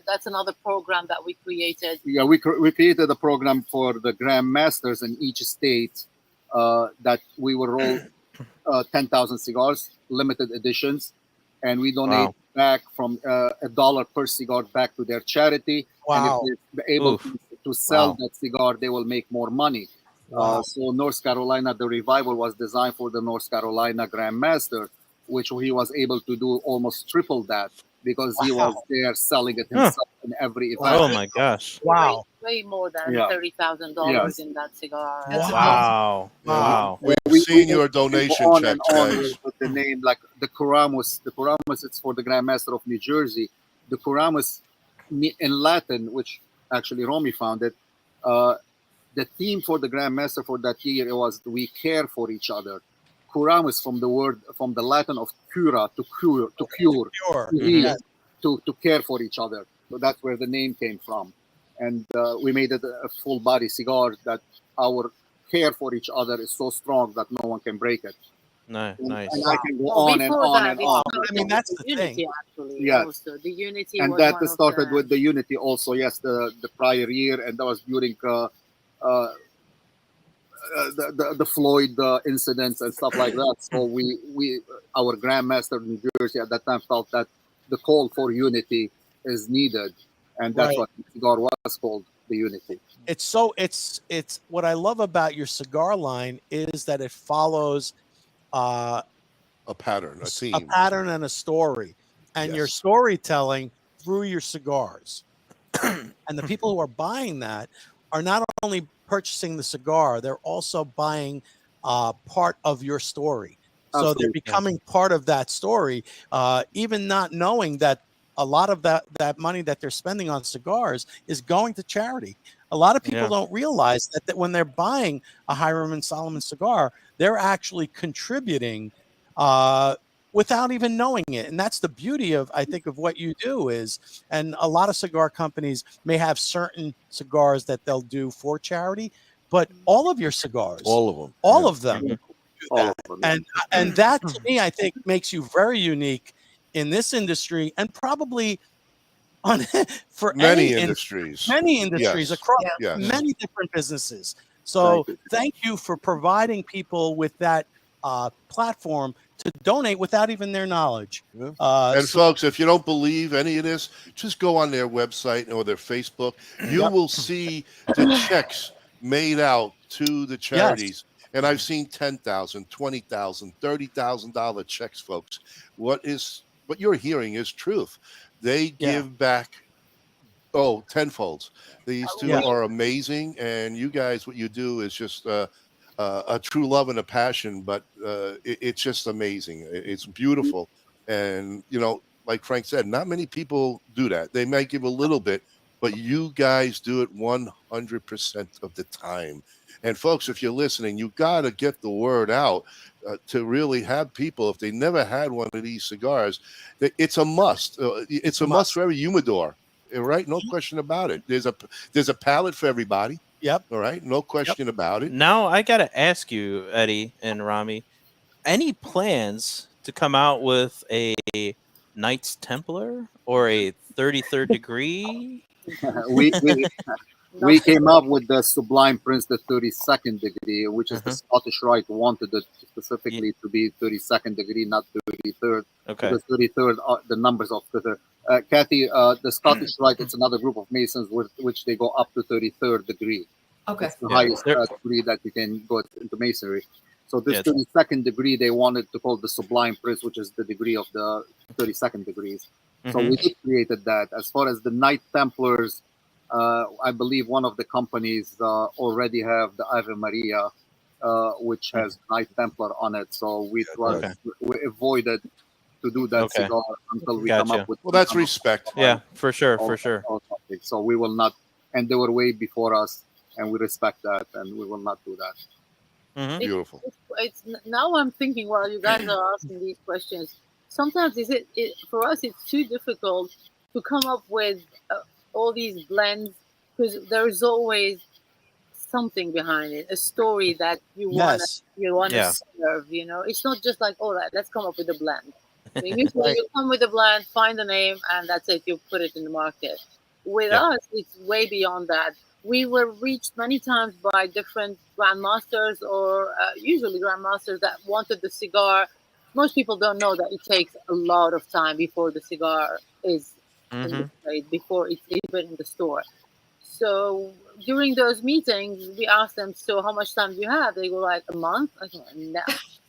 That's another program that we created.
Yeah, we created a program for the grandmasters in each state that we will roll 10,000 cigars, limited editions, and we donate back from $1 per cigar back to their charity.
Wow.
And if they're able to sell that cigar, they will make more money. So North Carolina, the revival was designed for the North Carolina Grandmaster, which he was able to do almost triple that because he was there selling it himself in every event.
Oh my gosh!
Wow,
way more than $30,000 in that cigar.
Wow!
We've seen your donation check, guys.
With the name like the Kuramus. The Kuramus, it's for the Grandmaster of New Jersey. The Kuramus in Latin, which actually Romy founded. The theme for the Grandmaster for that year it was "We care for each other." Kuramus from the Latin of cura, to cure, to heal, to care for each other. So that's where the name came from. And we made it a full body cigar that our care for each other is so strong that no one can break it.
Nice.
And I can go on and on and on.
I mean, that's the
unity,
thing.
actually.
Yes.
Also. The unity
And
was
that
one
started
of
with the unity also, yes, the prior year, and that was during the Floyd incidents and stuff like that. So we our Grandmaster of New Jersey at that time felt that the call for unity is needed, and that's what the cigar was called, the unity.
It's what I love about your cigar line is that it follows
a pattern, a theme,
a pattern and a story, and your storytelling through your cigars. And the people who are buying that are not only purchasing the cigar, they're also buying part of your story. So they're becoming part of that story, even not knowing that a lot of that money that they're spending on cigars is going to charity. A lot of people don't realize that when they're buying a Hiram Solomon cigar, they're actually contributing without even knowing it. And that's the beauty of, I think, of what you do is, and a lot of cigar companies may have certain cigars that they'll do for charity, but all of your cigars, all of them do that. And that to me, I think, makes you very unique in this industry and probably for
many industries
across many different businesses. So thank you for providing people with that platform to donate without even their knowledge.
And folks, if you don't believe any of this, just go on their website or their Facebook. You will see the checks made out to the charities. And I've seen $10,000, $20,000, $30,000 checks, folks. What you're hearing is truth. They give back tenfolds. These two are amazing, and you guys, what you do is just a true love and a passion, but it's just amazing. It's beautiful. And, like Frank said, not many people do that. They might give a little bit, but you guys do it 100% of the time. And folks, if you're listening, you got to get the word out to really have people, if they never had one of these cigars, it's a must. It's a must for every humidor, right? No question about it. There's a palette for everybody.
Yep.
All right. No question about it.
Now I got to ask you, Eddie and Romy, any plans to come out with a Knights Templar or a 33rd degree?
We came up with the Sublime Prince, the 32nd degree, which is the Scottish Rite wanted it specifically to be 32nd degree, not 33rd.
Okay.
Because 33rd are the numbers of the Cathy, the Scottish Rite, it's another group of Masons which they go up to 33rd degree.
Okay.
It's the highest degree that you can go into Masonry. So this 32nd degree, they wanted to call the Sublime Prince, which is the degree of the 32nd degrees. So we created that. As far as the Knight Templars, I believe one of the companies already have the Ave Maria, which has Knight Templar on it. So we avoided to do that cigar until we come up with.
Well, that's respect.
Yeah, for sure.
So we will not, and they were way before us, and we respect that, and we will not do that.
Beautiful.
It's now I'm thinking while you guys are asking these questions. Sometimes for us it's too difficult to come up with all these blends because there is always something behind it, a story that you want to serve. It's not just like, all right, let's come up with a blend. Usually you come with a blend, find the name, and that's it. You put it in the market. With us, it's way beyond that. We were reached many times by different grandmasters or usually grandmasters that wanted the cigar. Most people don't know that it takes a lot of time before the cigar is in the trade, before it's even in the store. So during those meetings, we asked them, so how much time do you have? They go like, a month? I go,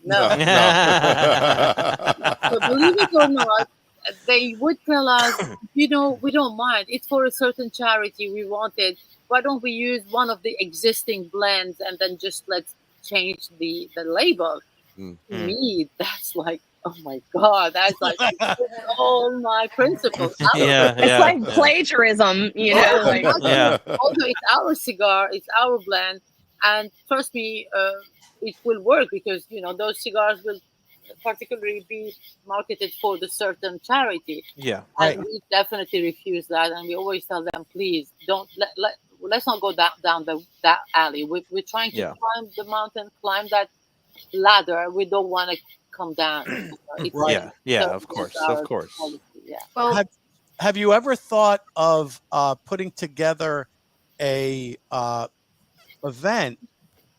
no. So believe it or not, they would tell us, we don't mind. It's for a certain charity we want it. Why don't we use one of the existing blends and then just let's change the label? To me, that's like, oh my God, that's like all my principles.
It's like plagiarism, you know. Like,
although it's our cigar, it's our blend, and trust me, it will work because those cigars will particularly be marketed for the certain charity. And we definitely refuse that, and we always tell them, please don't let's not go down that alley. We're trying to climb the mountain, climb that ladder. We don't want to come down.
Of course.
Well, have you ever thought of putting together a event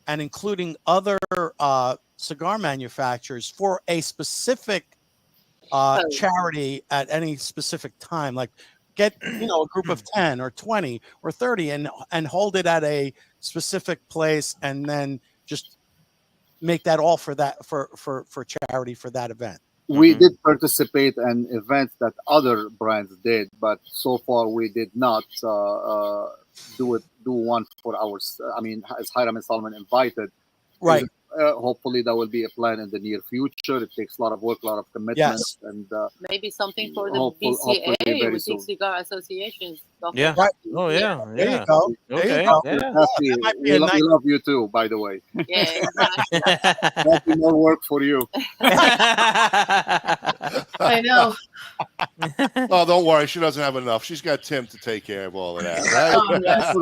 and including other cigar manufacturers for a specific charity at any specific time? Like get a group of 10 or 20 or 30 and hold it at a specific place and then just make that all for charity for that event.
We did participate in events that other brands did, but so far we did not do one for ours. I mean, as Hiram and Solomon invited,
right?
Hopefully that will be a plan in the near future. It takes a lot of work, a lot of commitment, and
maybe something for the BCA, which is Cigar Associations.
Yeah.
Right.
Oh yeah.
There you go.
Okay.
We love you too, by the way.
Yeah, exactly.
That's more work for you.
I know.
Oh, don't worry. She doesn't have enough. She's got Tim to take care of all of that, right?
Oh, yes.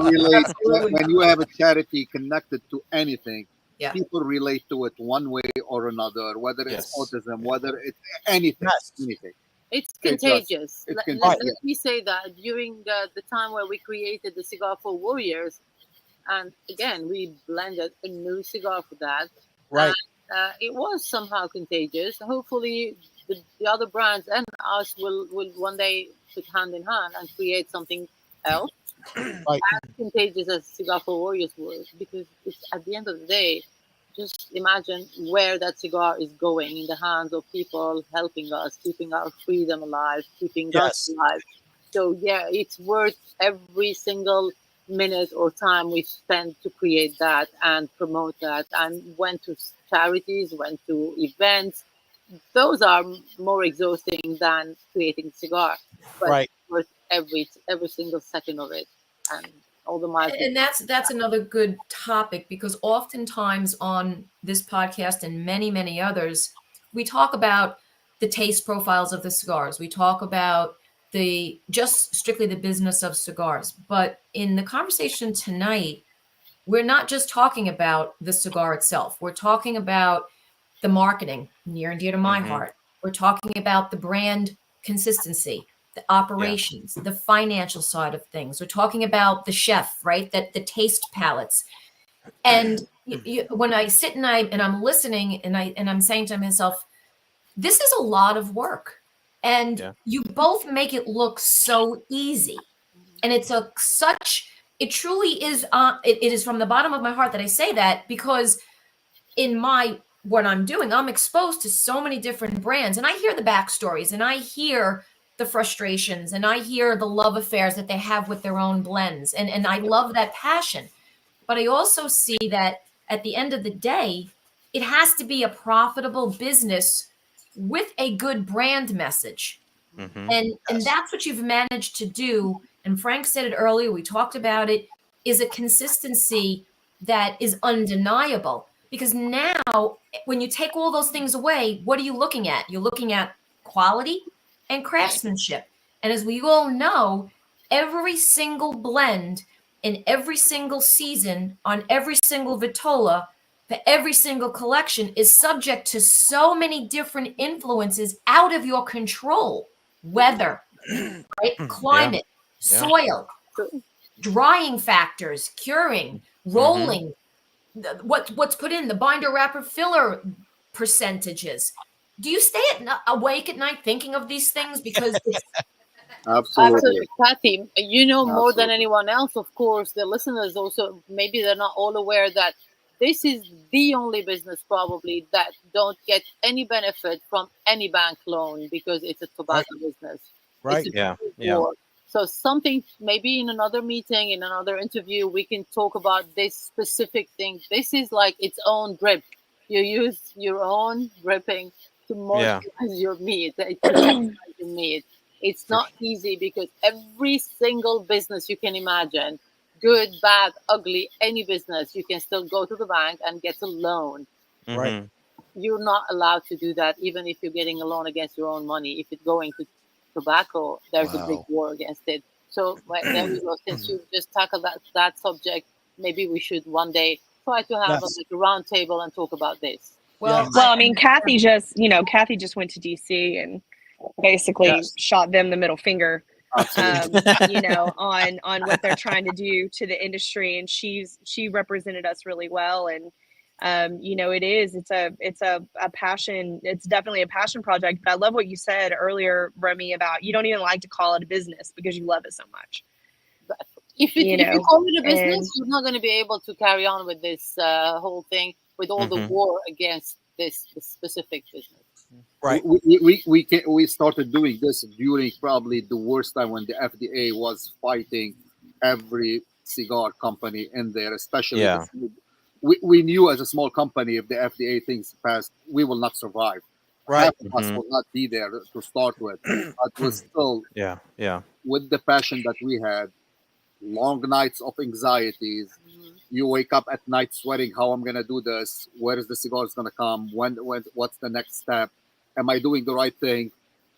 When you have a charity connected to anything, people relate to it one way or another, whether it's autism, whether it's anything. Anything.
It's contagious.
It's
let me say that during the time where we created the Cigar for Warriors, and again, we blended a new cigar for that.
Right.
It was somehow contagious. Hopefully, the other brands and us will one day put hand in hand and create something else
right.
as contagious as Cigar for Warriors was. Because it's, at the end of the day, just imagine where that cigar is going in the hands of people helping us, keeping our freedom alive, keeping us alive. So yeah, it's worth every single minute or time we spend to create that and promote that, and went to charities, went to events. Those are more exhausting than creating cigar, but it's worth every single second of it, and all the miles.
And that's another good topic, because oftentimes on this podcast and many others, we talk about the taste profiles of the cigars. We talk about just strictly the business of cigars. But in the conversation tonight, we're not just talking about the cigar itself. We're talking about the marketing, near and dear to my heart. We're talking about the brand consistency, the operations, the financial side of things. We're talking about the chef, right? That the taste palettes. And when I sit and I'm listening and I'm saying to myself, this is a lot of work. And you both make it look so easy. And it truly is, it is from the bottom of my heart that I say that, because in what I'm doing, I'm exposed to so many different brands, and I hear the backstories, and I hear the frustrations, and I hear the love affairs that they have with their own blends. And I love that passion. But I also see that at the end of the day, it has to be a profitable business with a good brand message. And that's what you've managed to do. And Frank said it earlier, we talked about it, is a consistency that is undeniable. Because now, when you take all those things away, what are you looking at? You're looking at quality and craftsmanship. And as we all know, every single blend in every single season on every single vitola, for every single collection is subject to so many different influences out of your control. Weather, right? Climate, soil, drying factors, curing, rolling, what's put in, the binder wrapper filler percentages. Do you stay awake at night thinking of these things? Because it's
Absolutely.
Cathy, you know more than anyone else, of course. The listeners also, maybe they're not all aware that this is the only business probably that don't get any benefit from any bank loan because it's a tobacco business.
Right.
Yeah. So something, maybe in another meeting, in another interview, we can talk about this specific thing. This is like its own drip. You use your own dripping to moisturize your meat. It's not easy because every single business you can imagine, good, bad, ugly, any business, you can still go to the bank and get a loan.
Right.
You're not allowed to do that, even if you're getting a loan against your own money. If it's going to tobacco, there's a big war against it. So there we go. Since you just tackled that subject, maybe we should one day try to have a round table and talk about this.
Well, I mean, Cathy just went to DC and basically shot them the middle finger, on what they're trying to do to the industry. And she represented us really well. And, it's a passion. It's definitely a passion project. But I love what you said earlier, Romy, about you don't even like to call it a business because you love it so much.
If you call it a business, you're not going to be able to carry on with this whole thing with all the war against this specific business.
Right.
We started doing this during probably the worst time when the FDA was fighting every cigar company in there, especially. We knew as a small company, if the FDA things passed, we will not survive.
Right.
Half of us will not be there to start with. But was still with the passion that we had, long nights of anxieties. You wake up at night sweating, how I'm gonna do this, where is the cigars gonna come, when what's the next step, am I doing the right thing,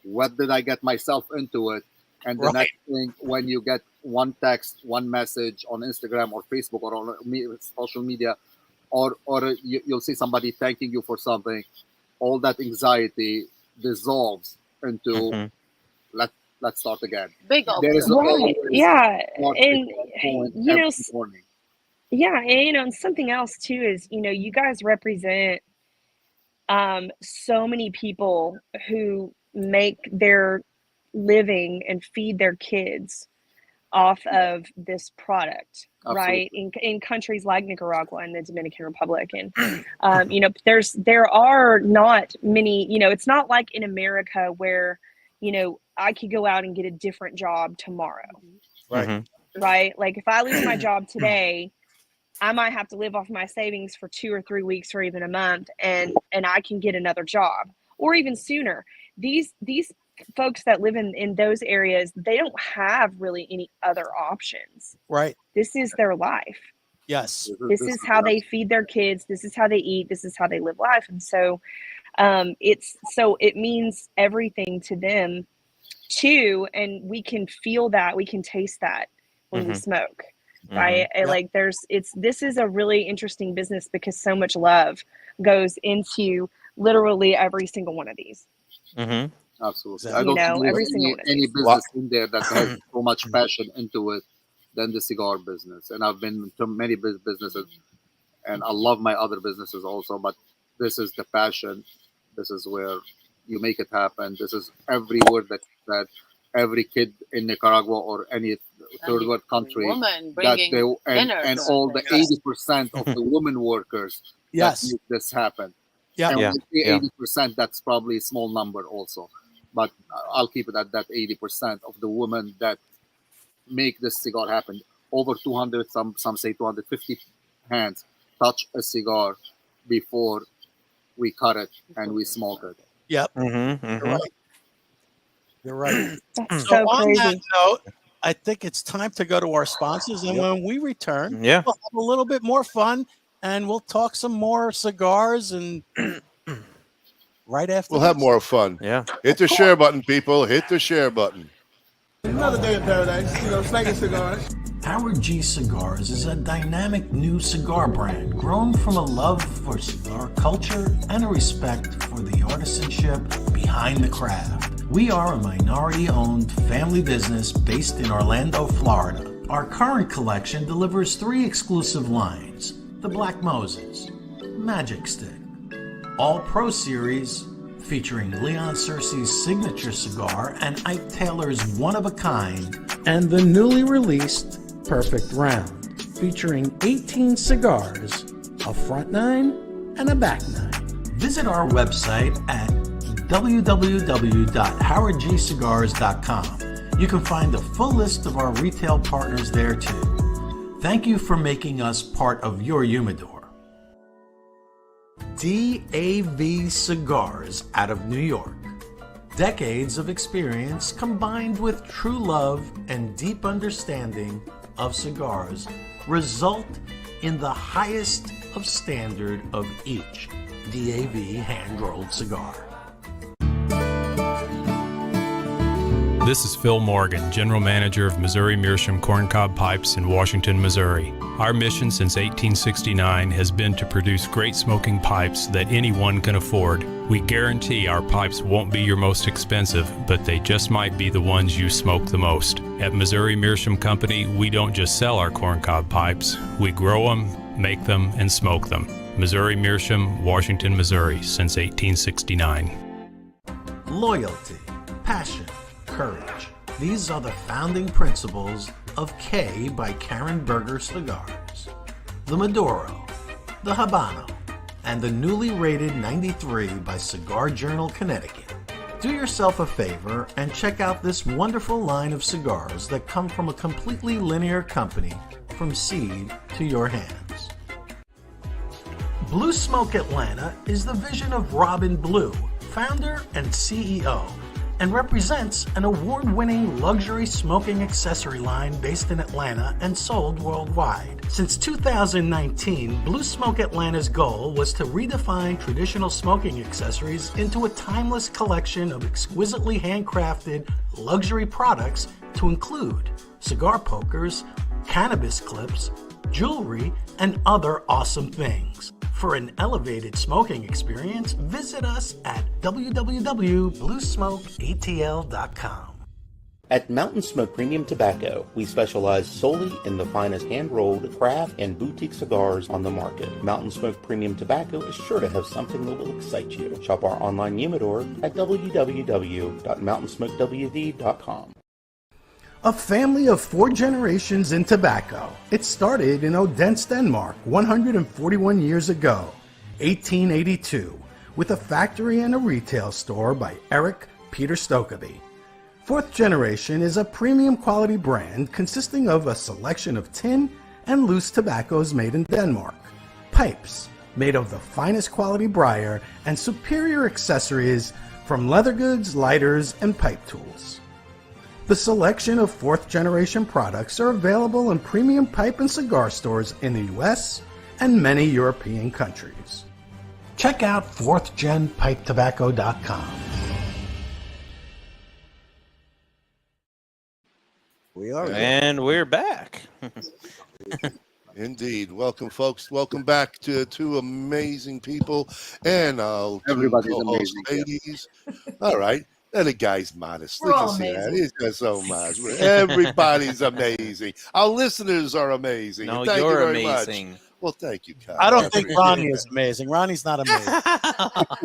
what did I get myself into it? And the next thing, when you get one text, one message on Instagram or Facebook or on social media, or you'll see somebody thanking you for something, all that anxiety dissolves into let's start again.
Big
there is
and something else too is, you guys represent so many people who make their living and feed their kids off of this product. Absolutely. Right, in countries like Nicaragua and the Dominican Republic, and there are not many. It's not like in America where I could go out and get a different job tomorrow.
Right.
Right. Like if I lose my job today, I might have to live off my savings for 2 or 3 weeks or even a month, and I can get another job, or even sooner. These folks that live in those areas, they don't have really any other options.
Right.
This is their life.
Yes.
This is how they feed their kids. This is how they eat. This is how they live life. And so it means everything to them too. And we can feel that, we can taste that when we smoke. Right. And this is a really interesting business because so much love goes into literally every single one of these.
Absolutely. I don't know any business in there that has so much passion into it than the cigar business. And I've been to many businesses, and I love my other businesses also, but this is the passion. This is where you make it happen. This is every word that every kid in Nicaragua or any third world country that and all the 80% of the women workers that make this happen. And when we say 80%, that's probably a small number also. But I'll keep it at that 80% of the women that make this cigar happen. Over 200, some say 250 hands touch a cigar before we cut it and we smoke it.
Yep. You're right. So on
crazy.
that note, I think it's time to go to our sponsors. And when we return, we'll have a little bit more fun and we'll talk some more cigars and right after
we'll have more fun.
Yeah.
Hit the share button, people. Hit the share button.
Another day in paradise, smoking cigars.
Howard G Cigars is a dynamic new cigar brand grown from a love for cigar culture and a respect for the artisanship behind the craft. We are a minority-owned family business based in Orlando, Florida. Our current collection delivers 3 exclusive lines: the Black Moses, Magic Stick, All Pro Series featuring Leon Searcy's signature cigar and Ike Taylor's one-of-a-kind, and the newly released Perfect Round featuring 18 cigars, a front 9 and a back 9. Visit our website at www.howardgcigars.com. You can find a full list of our retail partners there too. Thank you for making us part of your humidor. DAV Cigars out of New York. Decades of experience combined with true love and deep understanding of cigars result in the highest of standard of each DAV hand-rolled cigar.
This is Phil Morgan, General Manager of Missouri Meerschaum Corncob Pipes in Washington, Missouri. Our mission since 1869 has been to produce great smoking pipes that anyone can afford. We guarantee our pipes won't be your most expensive, but they just might be the ones you smoke the most. At Missouri Meerschaum Company, we don't just sell our corncob pipes, we grow them, make them, and smoke them. Missouri Meerschaum, Washington, Missouri, since 1869.
Loyalty, passion, courage. These are the founding principles of K by Karen Berger Cigars. The Maduro, the Habano, and the newly rated 93 by Cigar Journal Connecticut. Do yourself a favor and check out this wonderful line of cigars that come from a completely linear company from seed to your hands. Blue Smoke Atlanta is the vision of Robin Blue, founder and CEO, and represents an award-winning luxury smoking accessory line based in Atlanta and sold worldwide. Since 2019, Blue Smoke Atlanta's goal was to redefine traditional smoking accessories into a timeless collection of exquisitely handcrafted luxury products to include cigar pokers, cannabis clips, jewelry, and other awesome things. For an elevated smoking experience, visit us at www.bluesmokeatl.com.
At Mountain Smoke Premium Tobacco, we specialize solely in the finest hand-rolled, craft, and boutique cigars on the market. Mountain Smoke Premium Tobacco is sure to have something that will excite you. Shop our online humidor at www.mountainsmokewd.com.
A family of 4 generations in tobacco. It started in Odense, Denmark, 141 years ago, 1882, with a factory and a retail store by Eric Peter Stokoby. 4th Generation is a premium quality brand consisting of a selection of tin and loose tobaccos made in Denmark, pipes made of the finest quality briar, and superior accessories from leather goods, lighters, and pipe tools. The selection of 4th Generation products are available in premium pipe and cigar stores in the US and many European countries. Check out 4thGenPipeTobacco.com.
We are.
And we're back.
Indeed. Welcome, folks. Welcome back to 2 amazing people and
everybody's
co-host
amazing.
ladies. All right. And the guy's modest.
We're
Look
all
at that.
amazing.
He's got so much. Everybody's amazing. Our listeners are amazing.
No,
Thank
you're
you very
amazing.
Much. Well, thank you, Kyle.
I don't think
appreciate
Ronnie
that.
is amazing. Ronnie's not amazing.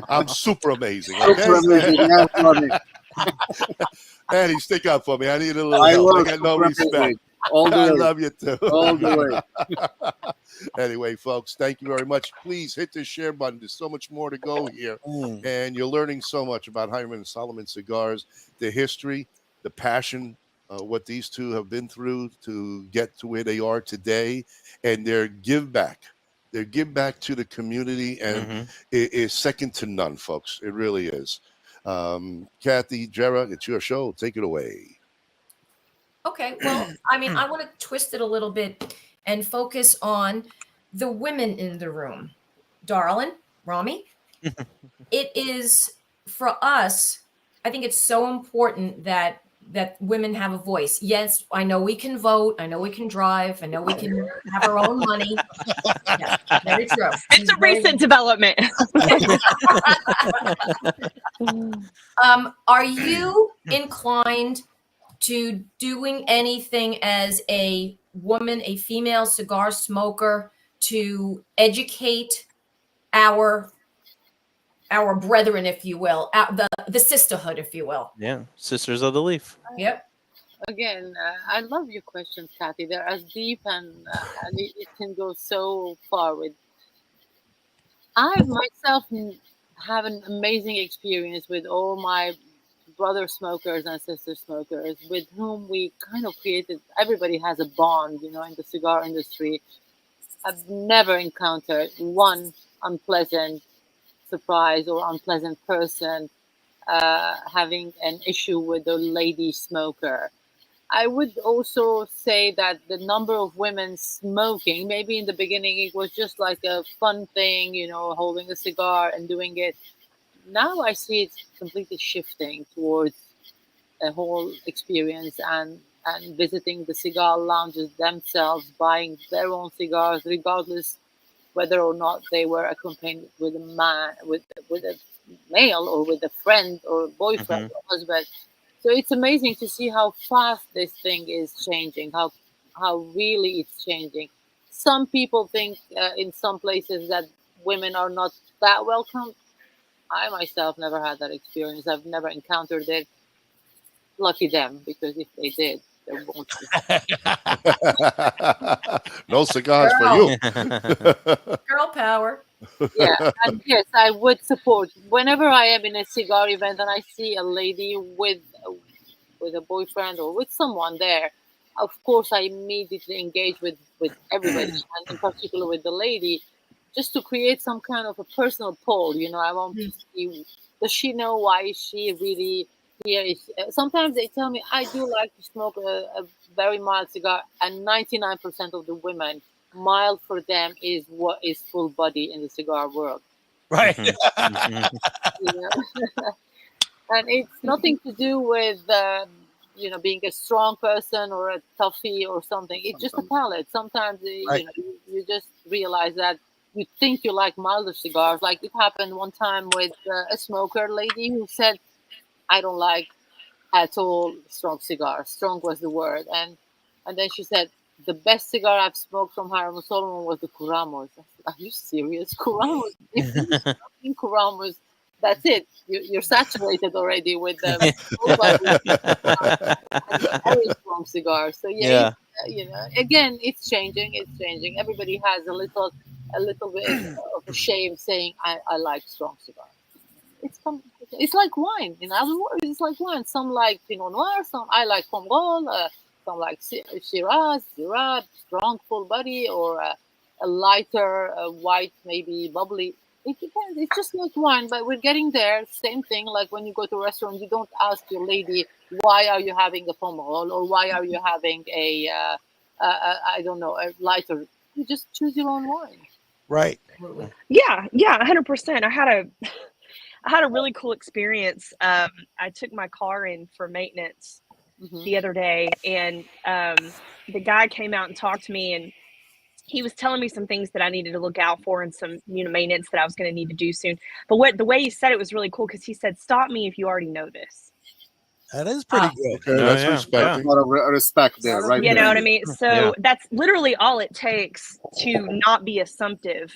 I'm super amazing.
Super amazing. Yeah, Ronnie.
Andy, stick up for me. I need a little
I
help. I
will.
got no
Super
respect.
amazing. All the
I
way.
love you too.
All the way.
Anyway, folks, thank you very much. Please hit the share button. There's so much more to go here. And you're learning so much about Hiram Solomon Cigars, the history, the passion, what these 2 have been through to get to where they are today, and their give back. Their give back to the community and it is second to none, folks. It really is. Cathy, Jerah, it's your show. Take it away.
Okay, well, I mean, I want to twist it a little bit and focus on the women in the room. Darlin, Romy, it is for us, I think it's so important that that women have a voice. Yes, I know we can vote. I know we can drive. I know we can have our own money. Yeah, very true.
It's a recent development.
Are you inclined to doing anything as a woman, a female cigar smoker, to educate our brethren, if you will, the sisterhood, if you will?
Yeah, Sisters of the Leaf.
Yep.
Again, I love your questions, Cathy. They're as deep and it can go so far with. I myself have an amazing experience with all my brother smokers and sister smokers with whom we kind of created. Everybody has a bond, in the cigar industry. I've never encountered one unpleasant surprise or unpleasant person having an issue with a lady smoker. I would also say that the number of women smoking, maybe in the beginning it was just like a fun thing, holding a cigar and doing it. Now I see it completely shifting towards a whole experience and visiting the cigar lounges themselves, buying their own cigars, regardless whether or not they were accompanied with a man, with a male, or with a friend or boyfriend or husband. So it's amazing to see how fast this thing is changing, how really it's changing. Some people think in some places that women are not that welcome. I myself never had that experience. I've never encountered it. Lucky them, because if they did, there won't be.
No cigars for you.
Girl power.
Yeah, and yes, I would support. Whenever I am in a cigar event and I see a lady with a boyfriend or with someone there, of course I immediately engage with everybody, and in particular with the lady, just to create some kind of a personal poll. I want to see, does she know why is she really here? Sometimes they tell me, I do like to smoke a very mild cigar, and 99% of the women, mild for them is what is full body in the cigar world.
Right.
And it's nothing to do with being a strong person or a toughie or something. It's just a palate. Sometimes you just realize that you think you like milder cigars. Like it happened one time with a smoker lady who said, I don't like at all strong cigars. Strong was the word. And then she said, the best cigar I've smoked from Hiram Solomon was the Curamos. I said, are you serious? Curamos? If you're smoking Curamos, that's it. You're saturated already with them. Very strong cigars. So again, it's changing. It's changing. Everybody has a little bit of a shame saying, I like strong cigars. It's like wine. In other words, it's like wine. Some like Pinot Noir. Some I like Pomerol. Some like Shiraz, strong full body, or a lighter white, maybe bubbly. It depends. It's just like wine, but we're getting there. Same thing. Like when you go to a restaurant, you don't ask your lady, why are you having a Pomerol, or why are you having a I don't know, a lighter. You just choose your own wine.
Right.
Yeah, 100%. I had a really cool experience. I took my car in for maintenance the other day, and the guy came out and talked to me, and he was telling me some things that I needed to look out for and some maintenance that I was going to need to do soon. But the way he said it was really cool, because he said, stop me if you already know this.
That is pretty good.
Okay, that's respect.
A lot of respect there, right?
You know what I mean? So that's literally all it takes to not be assumptive,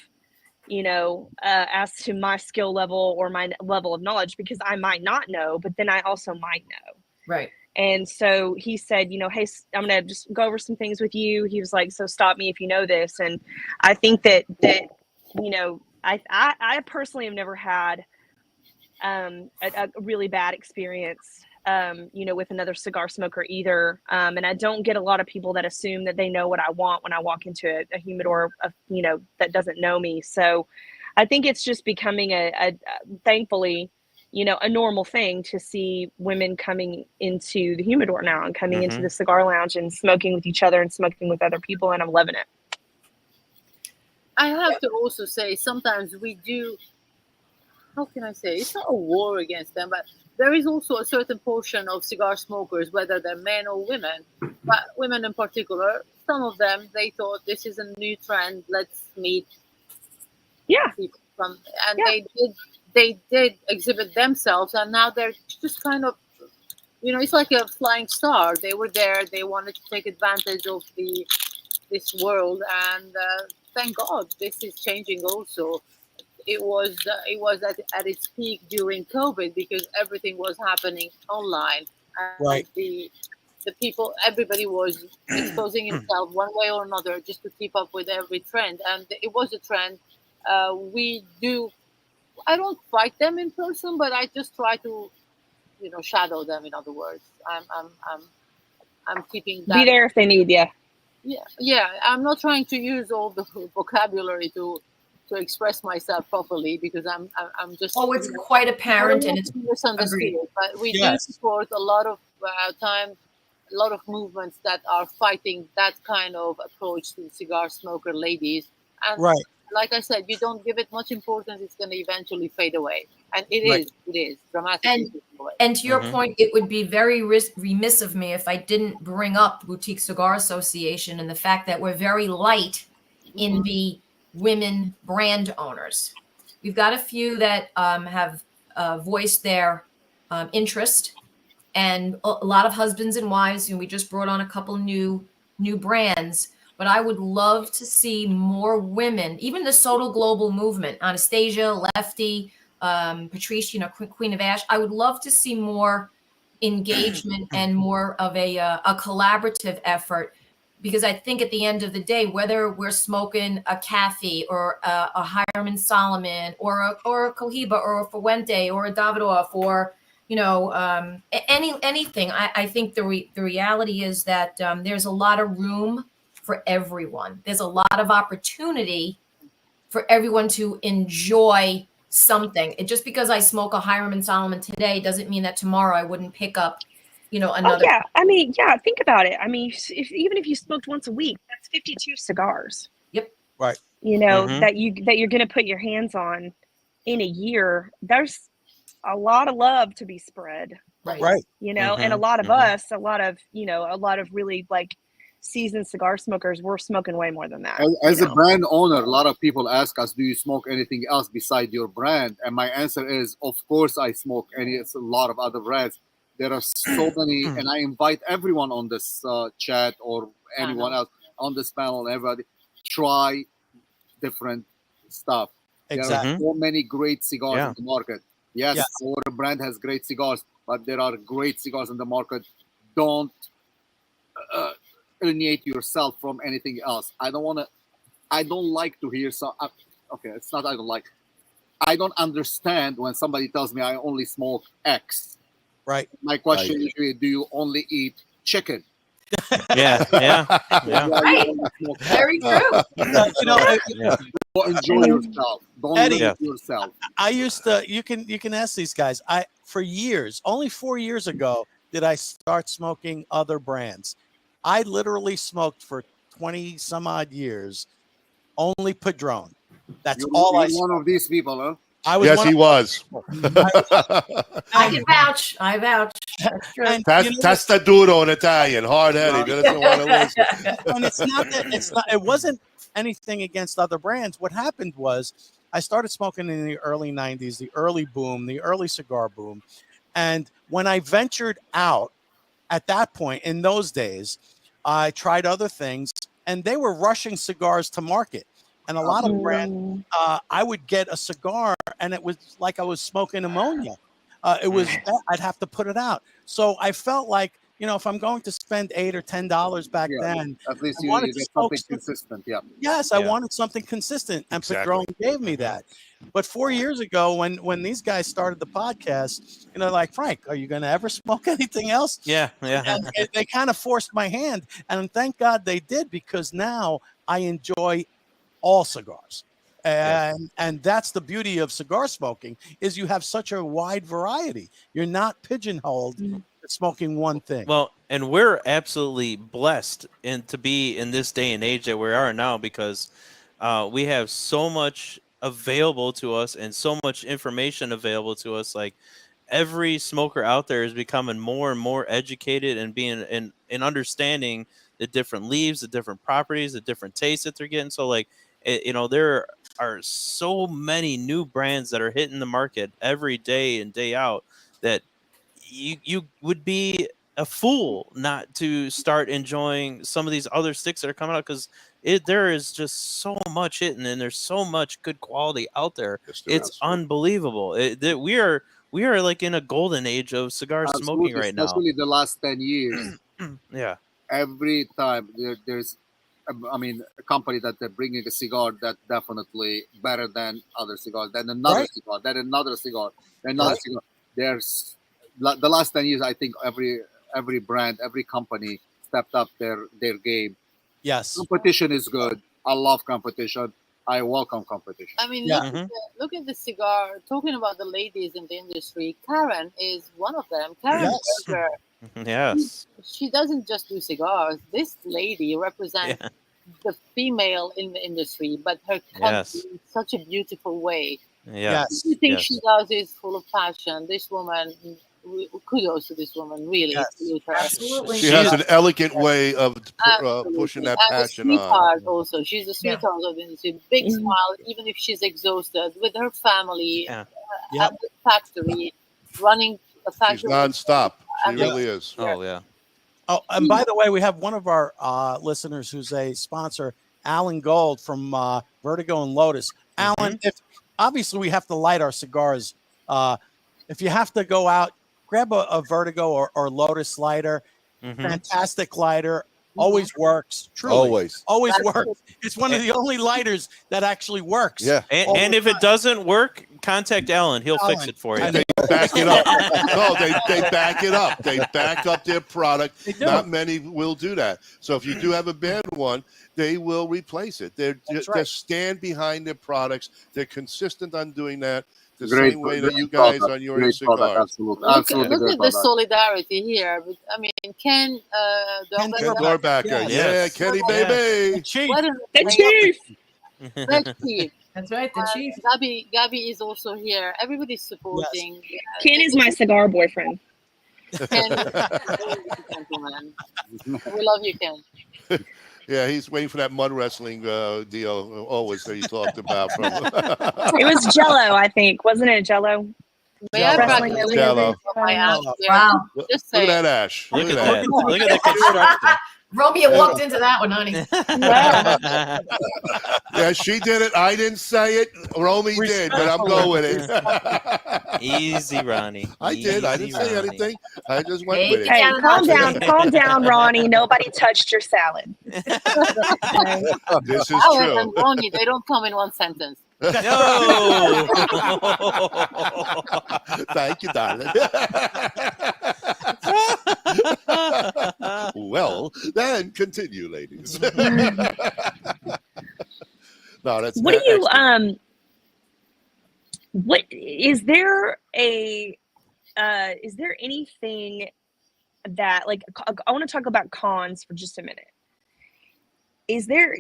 as to my skill level or my level of knowledge, because I might not know, but then I also might know.
Right.
And so he said, hey, I'm going to just go over some things with you. He was like, so stop me if you know this. And I think that I personally have never had a really bad experience, with another cigar smoker either. And I don't get a lot of people that assume that they know what I want when I walk into a humidor, that doesn't know me. So I think it's just becoming thankfully, a normal thing to see women coming into the humidor now and coming into the cigar lounge and smoking with each other and smoking with other people. And I'm loving it.
I have to also say, sometimes we do how can I say? It's not a war against them, but there is also a certain portion of cigar smokers, whether they're men or women, but women in particular, some of them, they thought this is a new trend. Let's meet people from, and they did exhibit themselves, and now they're just kind of, you know, it's like a flying star. They were there. They wanted to take advantage of this world, and thank God this is changing also. It was at its peak during COVID because everything was happening online, and
Right.
the people, everybody was exposing himself one way or another just to keep up with every trend, and it was a trend. I don't fight them in person, but I just try to, you know, shadow them. In other words, I'm keeping that.
Be there if they need you.
Yeah. I'm not trying to use all the vocabulary to express myself properly because I'm just.
Oh, it's quite apparent and it's
misunderstood.
agreed.
But we do support a lot of a lot of movements that are fighting that kind of approach to cigar smoker ladies. And
right.
Like I said, you don't give it much importance, it's going to eventually fade away. And it is dramatically fading away.
And to your point, it would be very remiss of me if I didn't bring up Boutique Cigar Association and the fact that we're very light in the women brand owners. We've got a few that have voiced their interest, and a lot of husbands and wives. And we just brought on a couple new brands. But I would love to see more women, even the Soto Global movement, Anastasia, Lefty, Patrice, you know, Queen of Ash. I would love to see more engagement and more of a collaborative effort, because I think at the end of the day, whether we're smoking a Cathy or a Hiram Solomon or a Cohiba or a Fuente or a Davidoff or, you know, anything, I think the reality is that there's a lot of room for everyone. There's a lot of opportunity for everyone to enjoy something. It just because I smoke a Hiram and Solomon today doesn't mean that tomorrow I wouldn't pick up, you know, another.
Oh, yeah. I mean, yeah, think about it. I mean, even if you smoked once a week, that's 52 cigars.
Yep.
Right.
You know, that you're going to put your hands on in a year. There's a lot of love to be spread.
Right.
You know, and a lot of us, a lot of really like seasoned cigar smokers, we're smoking way more than that.
As a brand owner, a lot of people ask us, do you smoke anything else beside your brand? And my answer is, of course I smoke a lot of other brands. There are so many, and I invite everyone on this chat or anyone else on this panel, everybody, try different stuff.
Exactly.
There are so many great cigars in the market. Yes, our brand has great cigars, but there are great cigars in the market. Don't alienate yourself from anything else. I don't like to hear okay, it's not I don't like. I don't understand when somebody tells me I only smoke X.
Right.
My question is, do you only eat chicken?
Yeah.
Right. Very true.
Enjoy yourself. Don't limit yourself.
I used to. You can ask these guys. For years, only 4 years ago, did I start smoking other brands. I literally smoked for 20 some odd years, only Padron. That's all I smoked.
One of these people, huh?
I was.
Yes, he was.
I can vouch. I vouch. That's true.
Testa duro in Italian, hard-headed. Doesn't want to listen.
And it's not that. It wasn't anything against other brands. What happened was I started smoking in the early 90s, the early boom, the early cigar boom. And when I ventured out at that point, in those days, I tried other things, and they were rushing cigars to market. And a lot of brands, I would get a cigar, and it was like I was smoking ammonia. I'd have to put it out. So I felt like, you know, if I'm going to spend $8 or $10 back then,
at least you get something consistent. Yeah.
Yes, I wanted something consistent, and Padron gave me that. But 4 years ago, when these guys started the podcast, you know, like, Frank, are you going to ever smoke anything else?
Yeah.
And they kind of forced my hand, and thank God they did, because now I enjoy all cigars. And that's the beauty of cigar smoking, is you have such a wide variety. You're not pigeonholed to smoking one thing.
Well, and we're absolutely blessed to be in this day and age that we are now, because we have so much available to us and so much information available to us. Like every smoker out there is becoming more and more educated and being and understanding the different leaves, the different properties, the different tastes that they're getting. So like, there are so many new brands that are hitting the market every day and day out that you would be a fool not to start enjoying some of these other sticks that are coming out, because there is just so much hitting and there's so much good quality out there. It's unbelievable. We are like in a golden age of cigar smoking right now.
Especially the last 10 years.
Yeah.
Every time there's, I mean, a company that they're bringing a cigar that definitely better than other cigars, then another cigar, then another cigar, then another cigar. There's the last 10 years, I think every brand, every company stepped up their game.
Yes.
Competition is good. I love competition. I welcome competition.
I mean,
Yeah.
look at the cigar. Talking about the ladies in the industry, Karen is one of them. Karen Berger.
Yes.
She doesn't just do cigars. This lady represents the female in the industry, but her comes in such a beautiful way.
Yes.
Everything she does is full of passion. This woman, kudos to this woman, really.
Absolutely.
She has an elegant way of pushing that passion
a
on.
sweetheart also. She's a sweetheart of the industry. Big smile, even if she's exhausted, with her family at the factory, running a factory.
She's nonstop. She really is.
Oh, yeah.
Oh, and by the way, we have one of our listeners who's a sponsor, Alan Gold from Vertigo and Lotus. Alan, if obviously we have to light our cigars. If you have to go out, grab a Vertigo or Lotus lighter. Fantastic lighter. Always works. Truly. Always works. It's one of the only lighters that actually works.
Yeah.
And if it doesn't work, contact Alan. He'll fix it for you.
And they back it up. No, they back it up. They back up their product. Not many will do that. So if you do have a bad one, they will replace it. They stand behind their products. They're consistent on doing that. The same way that you guys on your cigars.
Absolutely.
Look at the solidarity here. I mean, Ken
Dorbacker. Yeah, Kenny baby.
The Chief.
The Chief.
That's right, the Chief.
Gabby is also here. Everybody's supporting.
Ken is my cigar boyfriend.
Ken, gentleman. We love you, Ken.
Yeah, he's waiting for that mud wrestling deal always that you talked about.
It was Jello, I think. Wasn't it Jello?
Jello.
Wow.
Just
look at that, Ash.
Look at that. Look at the construction.
Romy walked into that one, honey.
Yeah, she did it. I didn't say it. Romy did, but I'm going with it.
Easy, Ronnie.
I did. I didn't say anything. I just went with it.
Hey, calm down, Ronnie. Nobody touched your salad.
This is
Alec
true.
and Ronnie, they don't come in one sentence.
No.
Thank you, darling. Well, then continue, ladies. No, that's
what do you what is there is there anything that, like, I want to talk about cons for just a minute. Is there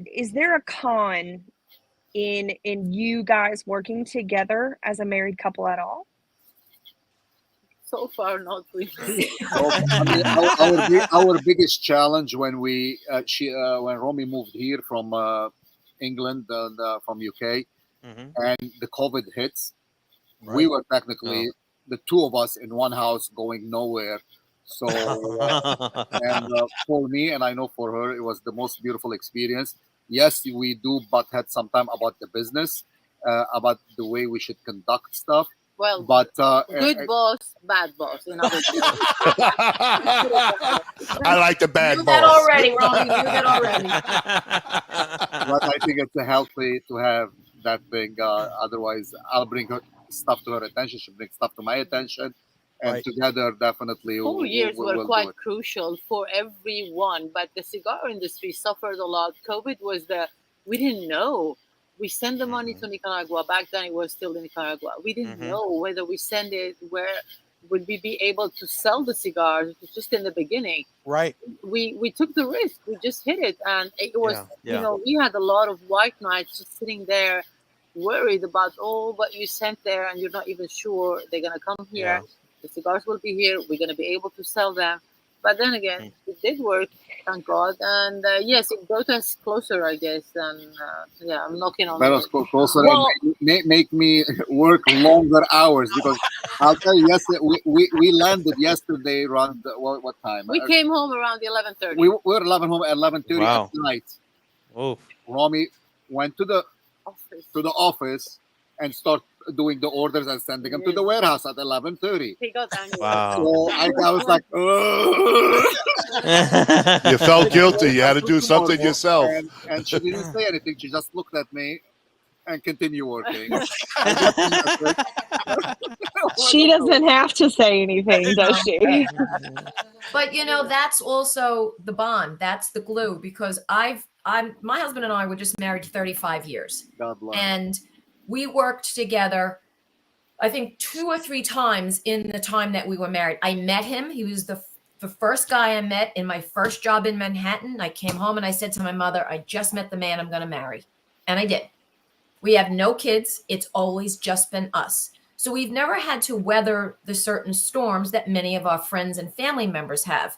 a con in you guys working together as a married couple at all?
So far, not really.
Our biggest challenge when when Romy moved here from England and from UK, and the COVID hits, we were technically the two of us in one house going nowhere. So, and for me, and I know for her, it was the most beautiful experience. Yes, we do butt head sometimes about the business, about the way we should conduct stuff.
Well,
but
good boss, bad boss. You know.
I like the bad boss.
Knew that already, Romy. Knew that already.
But I think it's healthy to have that thing. Otherwise, I'll bring her stuff to her attention. She'll bring stuff to my attention. And together, definitely,
4 years
we'll
were quite crucial for everyone. But the cigar industry suffered a lot. COVID was we didn't know. We send the money to Nicaragua. Back then, it was still in Nicaragua. We didn't know whether we send it, where would we be able to sell the cigars. It was just in the beginning.
Right.
We took the risk. We just hit it. And it was, you know, we had a lot of white knights just sitting there worried about what you sent there, and you're not even sure they're gonna come here.
Yeah.
The cigars will be here. We're gonna be able to sell them. But then again, it did work, thank God. And yes, it brought us closer, I guess. And yeah, I'm knocking on.
Let us go closer and make me work longer hours, because I'll tell you, yesterday we landed yesterday around what time?
We came home around 11:30.
We were 11 home at 11:30
Wow.
at night.
Oh.
Romy went to the office and start doing the orders and sending them to the warehouse at 11:30.
He got angry.
Wow.
So I was like,
You felt guilty. You had to do something yourself.
and she didn't say anything. She just looked at me and continued working.
She doesn't have to say anything, does she?
But you know, that's also the bond. That's the glue, because my husband and I were just married 35 years.
God bless.
And we worked together, I think 2 or 3 times in the time that we were married. I met him. He was the first guy I met in my first job in Manhattan. I came home and I said to my mother, I just met the man I'm going to marry. And I did. We have no kids. It's always just been us. So we've never had to weather the certain storms that many of our friends and family members have.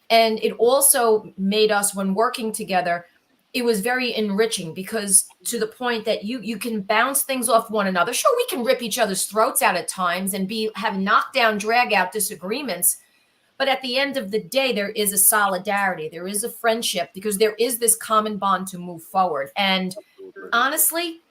And it also made us, when working together, it was very enriching, because to the point that you can bounce things off one another. Sure, we can rip each other's throats out at times and have knockdown, drag out disagreements. But at the end of the day, there is a solidarity. There is a friendship, because there is this common bond to move forward. And honestly,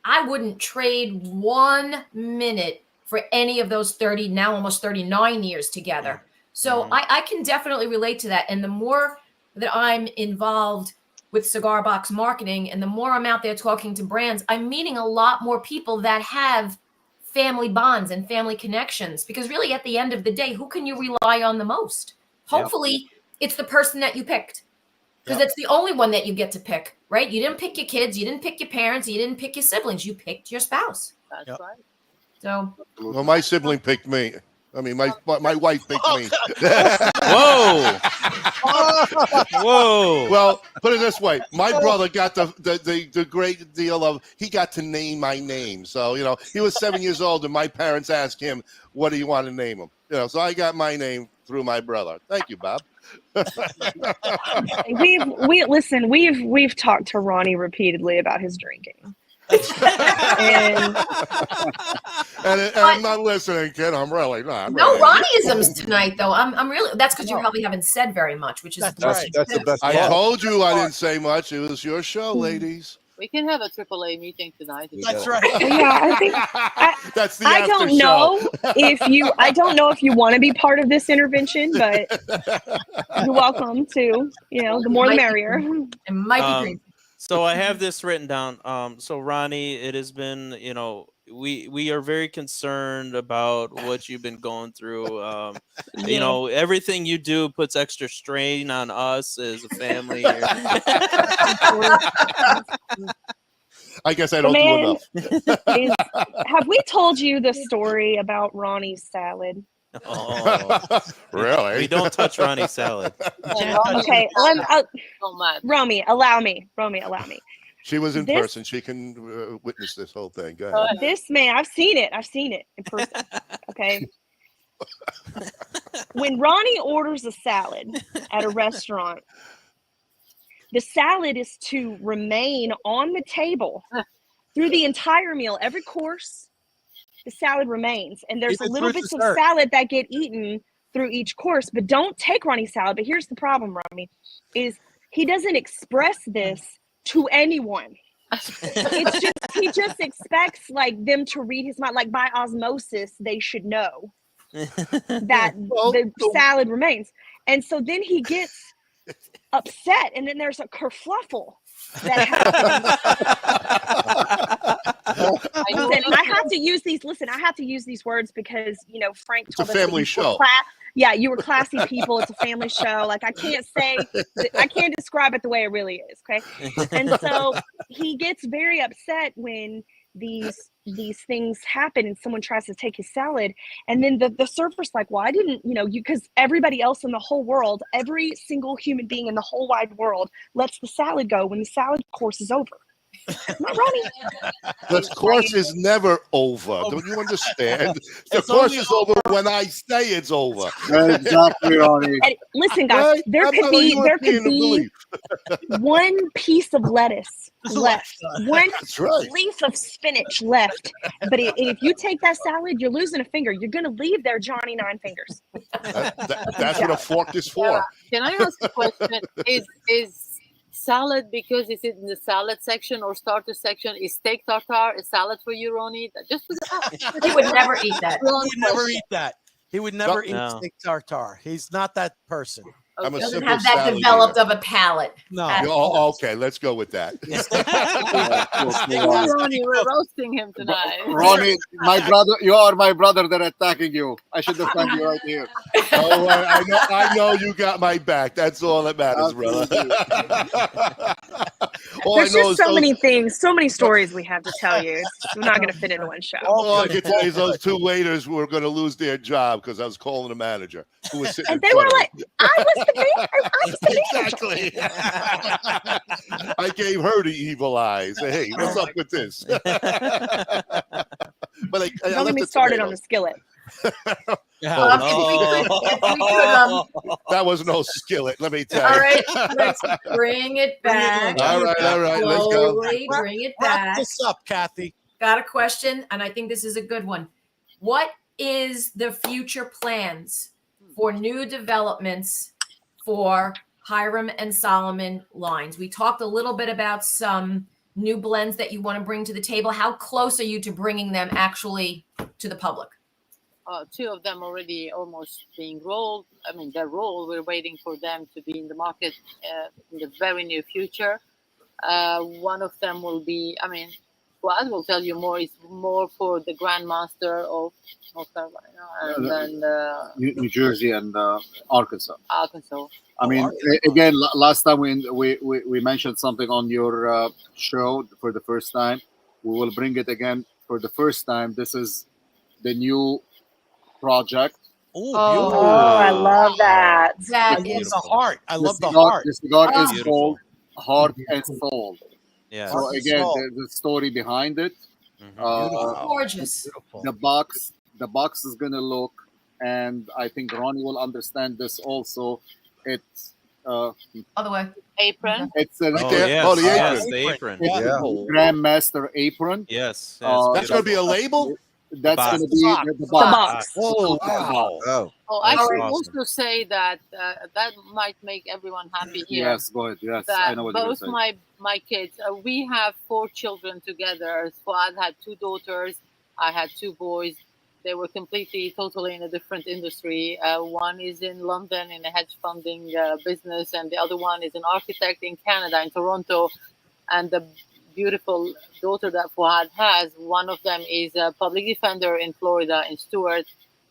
I wouldn't trade 1 minute for any of those 30, now almost 39 years together. So I can definitely relate to that. And the more that I'm involved with cigar box marketing, and the more I'm out there talking to brands, I'm meeting a lot more people that have family bonds and family connections, because really at the end of the day, who can you rely on the most? Hopefully it's the person that you picked, because it's the only one that you get to pick, right? You didn't pick your kids, you didn't pick your parents, you didn't pick your siblings, you picked your spouse.
That's right.
So,
well, my sibling picked me. I mean, my wife picked me.
Whoa. Whoa.
Well, put it this way. My brother got the great deal of, he got to name my name. So, you know, he was 7 years old and my parents asked him, what do you want to name him? You know, so I got my name through my brother. Thank you, Bob.
We've talked to Ronnie repeatedly about his drinking. and
I'm not listening, kid. I'm really not.
No Ronnieisms tonight, though. I'm really. That's because you probably haven't said very much, which is
That's the best.
I told you I didn't say much. It was your show, ladies.
We can have a AAA meeting tonight.
That's right.
Yeah, I think
that's the
I
after
don't
show.
know I don't know if you want to be part of this intervention, but you're welcome to. You know, the more the merrier.
It might be crazy.
So I have this written down. So Ronnie, it has been, you know, we are very concerned about what you've been going through. You know, everything you do puts extra strain on us as a family.
I guess I don't do enough.
Have we told you the story about Ronnie's salad?
Oh,
really?
We don't touch Ronnie's salad.
Okay, Romy, allow me.
She was in person. She can witness this whole thing. Go ahead.
This man, I've seen it in person. Okay. When Ronnie orders a salad at a restaurant, the salad is to remain on the table through the entire meal. Every course, the salad remains. And there's
Even
little
through
bits of
dessert.
salad that get eaten through each course. But don't take Ronnie's salad. But here's the problem, Romy, is he doesn't express this to anyone. It's just he just expects like them to read his mind. Like by osmosis, they should know that the salad remains. And so then he gets upset, and then there's a kerfluffle that happens. I have to use these. Listen, I have to use these words because you know Frank
It's a
told us that
family
you
show.
Yeah, you were classy people. It's a family show. Like I can't describe it the way it really is. Okay, and so he gets very upset when these things happen and someone tries to take his salad, and then the server's like, well, I didn't, you know, because everybody else in the whole world, every single human being in the whole wide world lets the salad go when the salad course is over. Ronnie.
The course is never over. Don't you understand? The course is over when I say it's over.
Exactly, Ronnie.
And listen, guys,
Right?
there
I'm
could
not a
be
European
one piece of lettuce left, one
That's right.
leaf of spinach left. But if you take that salad, you're losing a finger. You're going to leave there Johnny Nine Fingers.
That's what a fork is for.
Can I ask a question? Is salad, because it's in the salad section or starter section, is steak tartare a salad for you, Ronnie? Just
He would never eat that.
He would never eat that. He would never eat
No.
steak tartare. He's not that person.
I'm a
Doesn't
simple
have that
salad
developed
eater.
of a palate.
No.
Oh, okay, let's go with that.
Ronnie, we're roasting him tonight.
Ronnie, my brother, you are my brother. They're attacking you. I should defend you right here.
Oh, I know you got my back. That's all that matters, brother. All
There's
I know
just
is
so
those-
many things, so many stories we have to tell you. We're not going to fit into one show.
All I can tell you is those two waiters were going to lose their job because I was calling the manager who was sitting.
And
in
they were
front of
like, I was the manager.
Exactly. I gave her the evil eyes. Hey, what's up with this? But I
Don't
left
get me
the
started
tomato.
on the skillet.
That was no skillet, let me tell you.
All right, let's bring it back.
All right, let's go.
Slowly bring it
Wrap
back.
this up, Kathy.
Got a question, and I think this is a good one. What is the future plans for new developments for Hiram and Solomon lines? We talked a little bit about some new blends that you want to bring to the table. How close are you to bringing them actually to the public?
Two of them already almost being rolled. I mean, they're rolled. We're waiting for them to be in the market in the very near future. One of them will be, I mean, Fouad will tell you more. It's more for the Grandmaster of North Carolina and then
New Jersey and Arkansas.
Arkansas.
I mean, again, last time we mentioned something on your show for the first time. We will bring it again for the first time. This is the new project.
Oh,
I love that.
I love the heart. I love the heart.
The cigar is
Beautiful.
called Heart and Soul.
Yeah.
So again, the story behind it.
Gorgeous.
The box is gonna look, and I think Ronnie will understand this also. It's
Other way.
Apron.
it's a
Right there. Oh, the apron.
Yes, the apron.
It's a Grandmaster apron.
Yes.
That's going to be a label?
That's
box.
going to be the box.
Oh, wow.
Oh, I should
awesome.
also say that that might make everyone happy here.
Yes, go ahead. Yes, I
That
know what you're
both
saying.
my kids, we have 4 children together. Fouad had 2 daughters. I had 2 boys. They were totally in a different industry. One is in London in a hedge funding business, and the other one is an architect in Canada, in Toronto. And the beautiful daughter that Fouad has, one of them is a public defender in Florida, in Stewart,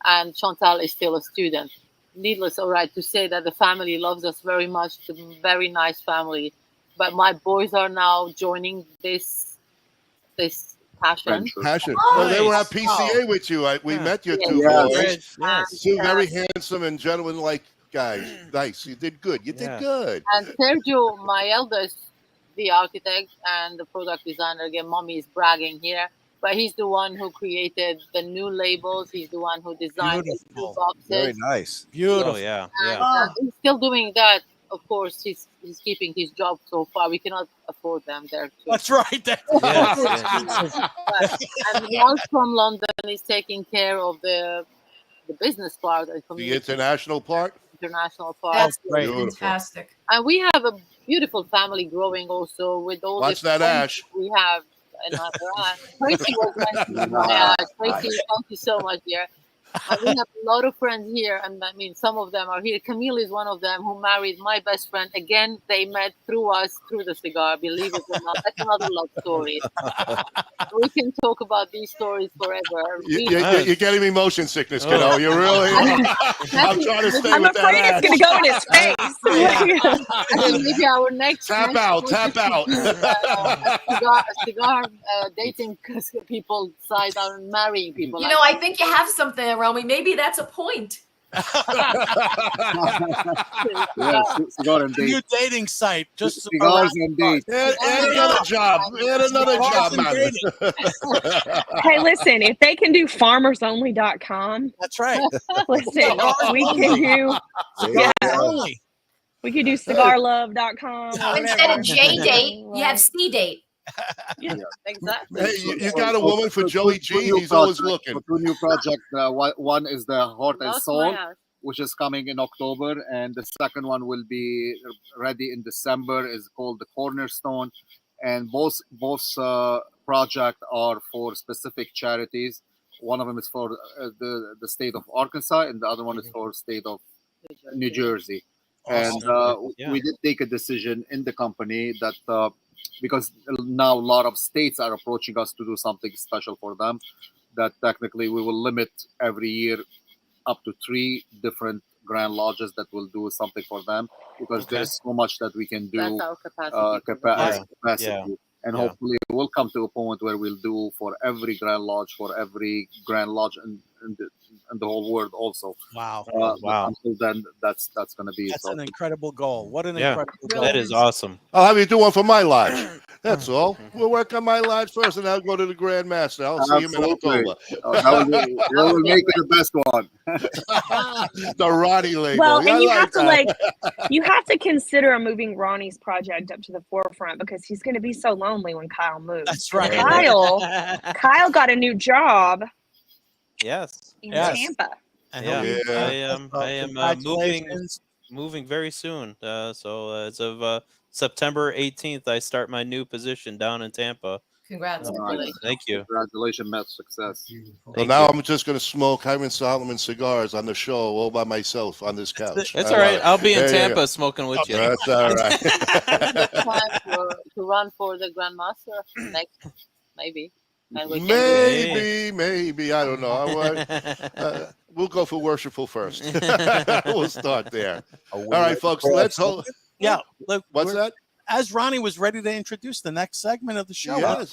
and Chantal is still a student. Needless, to say that the family loves us very much. It's a very nice family. But my boys are now joining this passion.
Oh, they were at PCA with you. We met your 2 boys.
Yes.
2 very handsome and gentleman-like guys. Nice. You did good. You did good.
And Sergio, my eldest, the architect and the product designer, again, mommy is bragging here, but he's the one who created the new labels. He's the one who designed the new boxes.
Very nice.
Beautiful. Oh, yeah.
And, he's still doing that. Of course, he's keeping his job so far. We cannot afford them there too.
That's right.
And Ralph from London is taking care of the business part.
The international part?
International part.
That's
great. Beautiful.
Fantastic.
And we have a beautiful family growing also with all
Watch
the
that
friends
ash.
we have. Another ash. Tracy was mentioning my ash. Tracy, thank you so much, dear. And we have a lot of friends here, and I mean, some of them are here. Camille is one of them who married my best friend. Again, they met through the cigar, believe it or not. That's another love story. We can talk about these stories forever.
You're getting me motion sickness, kiddo. You're really. I'm trying to stay
I'm
with that
afraid
ass.
it's going to go in his face.
And maybe our next
Tap out.
cigar dating people side are marrying people.
You know, I think you have something, Romy. Maybe that's a point.
Cigar and date.
New dating site. Just
Cigars and date.
And another job. And another job, man.
Hey, listen, if they can do farmersonly.com.
That's right.
Listen, we can do. Yeah.
Only.
We could do cigarlove.com.
Instead of J date, you have C date.
Yeah, exactly.
Hey, you got a woman for Joey G. He's always looking.
Two new projects. One is the Heart and
That's
Soul,
my house.
which is coming in October, and the second one will be ready in December. Is called the Cornerstone, and both projects are for specific charities. One of them is for the state of Arkansas, and the other one is for state of New Jersey. And we did take a decision in the company that because now a lot of states are approaching us to do something special for them, that technically we will limit every year up to 3 different Grand Lodges that will do something for them, because there's so much that we can do.
That's our capacity.
Capacity. And hopefully we'll come to a point where we'll do for every Grand Lodge, in the whole world also.
Wow.
Until then, that's going to be
That's
something.
an incredible goal. What an incredible goal.
That is awesome.
I'll have you do one for my lodge. That's all. We'll work on my lodge first, and I'll go to the Grand Master. I'll see him in October.
That will make it the best one.
The Ronnie label.
Well,
Yeah,
and you
I
have to
that.
you have to consider moving Ronnie's project up to the forefront, because he's going to be so lonely when Kyle moves.
That's right.
Kyle got a new job
Yes.
in Tampa.
And
I am moving very soon. So as of September 18th, I start my new position down in Tampa.
Congrats.
Thank you.
Congratulations, much success.
So now I'm just going to smoke Hiram Solomon cigars on the show all by myself on this couch.
It's all right. I'll be in Tampa smoking with you.
That's all right.
Time to run for the Grandmaster next, maybe. And we can
Maybe. I don't know. We'll go for worshipful first. We'll start there. All right, folks. Let's hold.
Yeah. Look,
What's that?
As Ronnie was ready to introduce the next segment of the show.
Yes.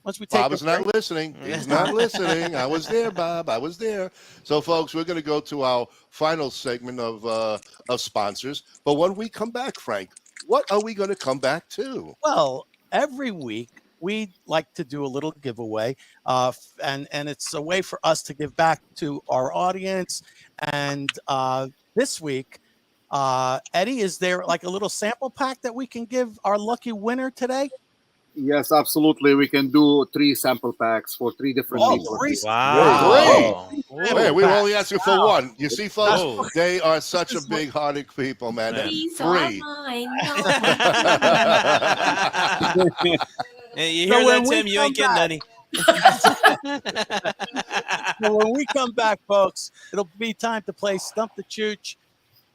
Once we take
Bob is not listening. He's not listening. I was there, Bob. I was there. So, folks, we're going to go to our final segment of sponsors. But when we come back, Frank, what are we going to come back to?
Well, every week we like to do a little giveaway, and it's a way for us to give back to our audience. And this week, Eddie, is there like a little sample pack that we can give our lucky winner today?
Yes, absolutely. We can do 3 sample packs for 3 different people.
Wow. Hey, we were only asking for 1. You see, folks, they are such a big-hearted people, man.
These
3.
are mine.
Hey, you hear that, Tim? You ain't getting any.
So when we come back, folks, it'll be time to play Stump the Chooch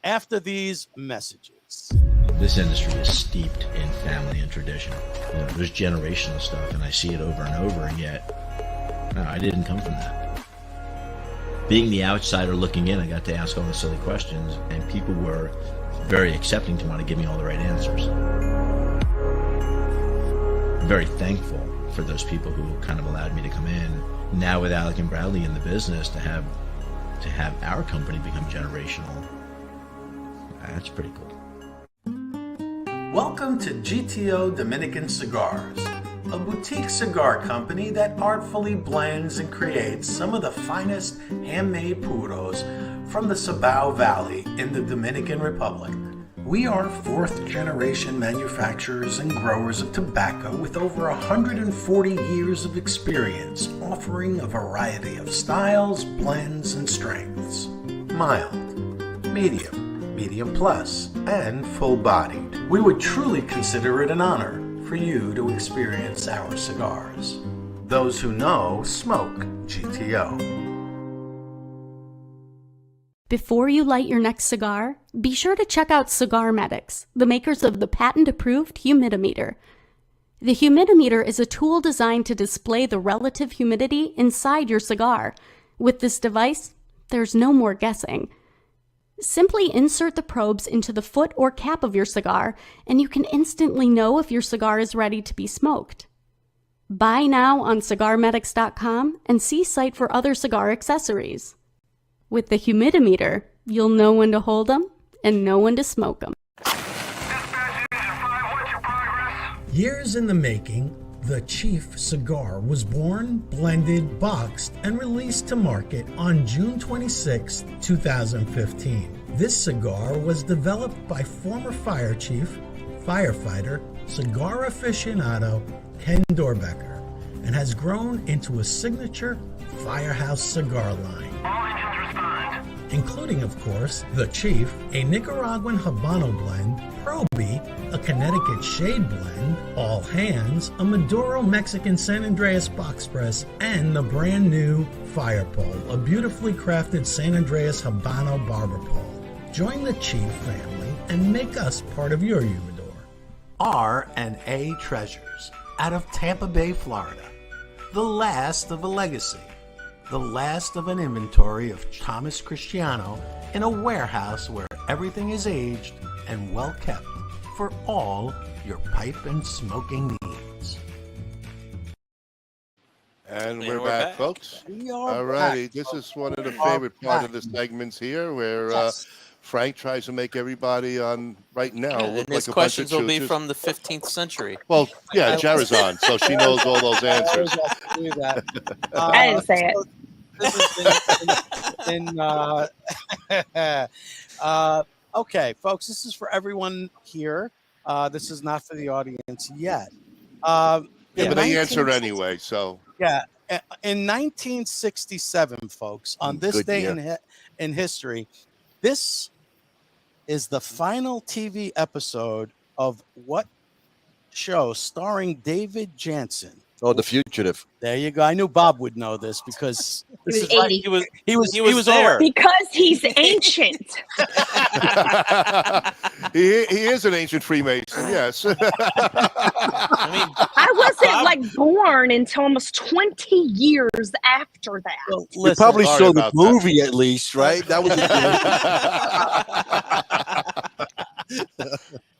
after these messages.
This industry is steeped in family and tradition. You know, there's generational stuff, and I see it over and over, and yet, no, I didn't come from that. Being the outsider looking in, I got to ask all the silly questions, and people were very accepting to want to give me all the right answers. I'm very thankful for those people who kind of allowed me to come in. Now with Alec and Bradley in the business, to have our company become generational, that's pretty cool.
Welcome to GTO Dominican Cigars, a boutique cigar company that artfully blends and creates some of the finest handmade puros from the Cibao Valley in the Dominican Republic. We are 4th generation manufacturers and growers of tobacco with over 140 years of experience, offering a variety of styles, blends, and strengths. Mild, medium plus, and full-bodied. We would truly consider it an honor for you to experience our cigars. Those who know smoke GTO.
Before you light your next cigar, be sure to check out Cigar Medics, the makers of the patent-approved humidimeter. The humidimeter is a tool designed to display the relative humidity inside your cigar. With this device, there's no more guessing. Simply insert the probes into the foot or cap of your cigar, and you can instantly know if your cigar is ready to be smoked. Buy now on cigarmedics.com and see site for other cigar accessories. With the humidimeter, you'll know when to hold them and know when to smoke them.
Years in the making, the Chief cigar was born, blended, boxed, and released to market on June 26, 2015. This cigar was developed by former fire chief, firefighter, cigar aficionado Ken Dorbecker, and has grown into a signature Firehouse cigar line. Including, of course, the Chief, a Nicaraguan Habano blend, Proby, a Connecticut Shade blend, All Hands, a Maduro Mexican San Andreas box press, and the brand new Fire Pole, a beautifully crafted San Andreas Habano barber pole. Join the Chief family and make us part of your humidor. R&A Treasures, out of Tampa Bay, Florida. The last of a legacy. The last of an inventory of Thomas Cristiano in a warehouse where everything is aged and well kept for all your pipe and smoking needs.
And we're back, folks.
We are
All righty.
back,
This is one of the
We are
favorite part of
back.
the segments here where
Yes.
Frank tries to make everybody on right now
And
look
his
like a bunch of
questions will be
chooches.
from the 15th century.
Well, yeah, Jerah's on, so she knows all those answers.
Do that.
I didn't say it.
This is okay, folks. This is for everyone here. This is not for the audience yet.
Yeah, but they
19
answer anyway, so.
Yeah, in 1967, folks, on this
Good
day
year.
in history, this is the final TV episode of what show starring David Jansen?
Oh, The Fugitive.
There you go. I knew Bob would know this because this
was
is right.
80.
He was
there.
Because he's ancient.
he is an ancient Freemason, yes.
I wasn't like born until almost 20 years after that.
You probably
Sorry
saw the
about that.
movie at least, right? That was.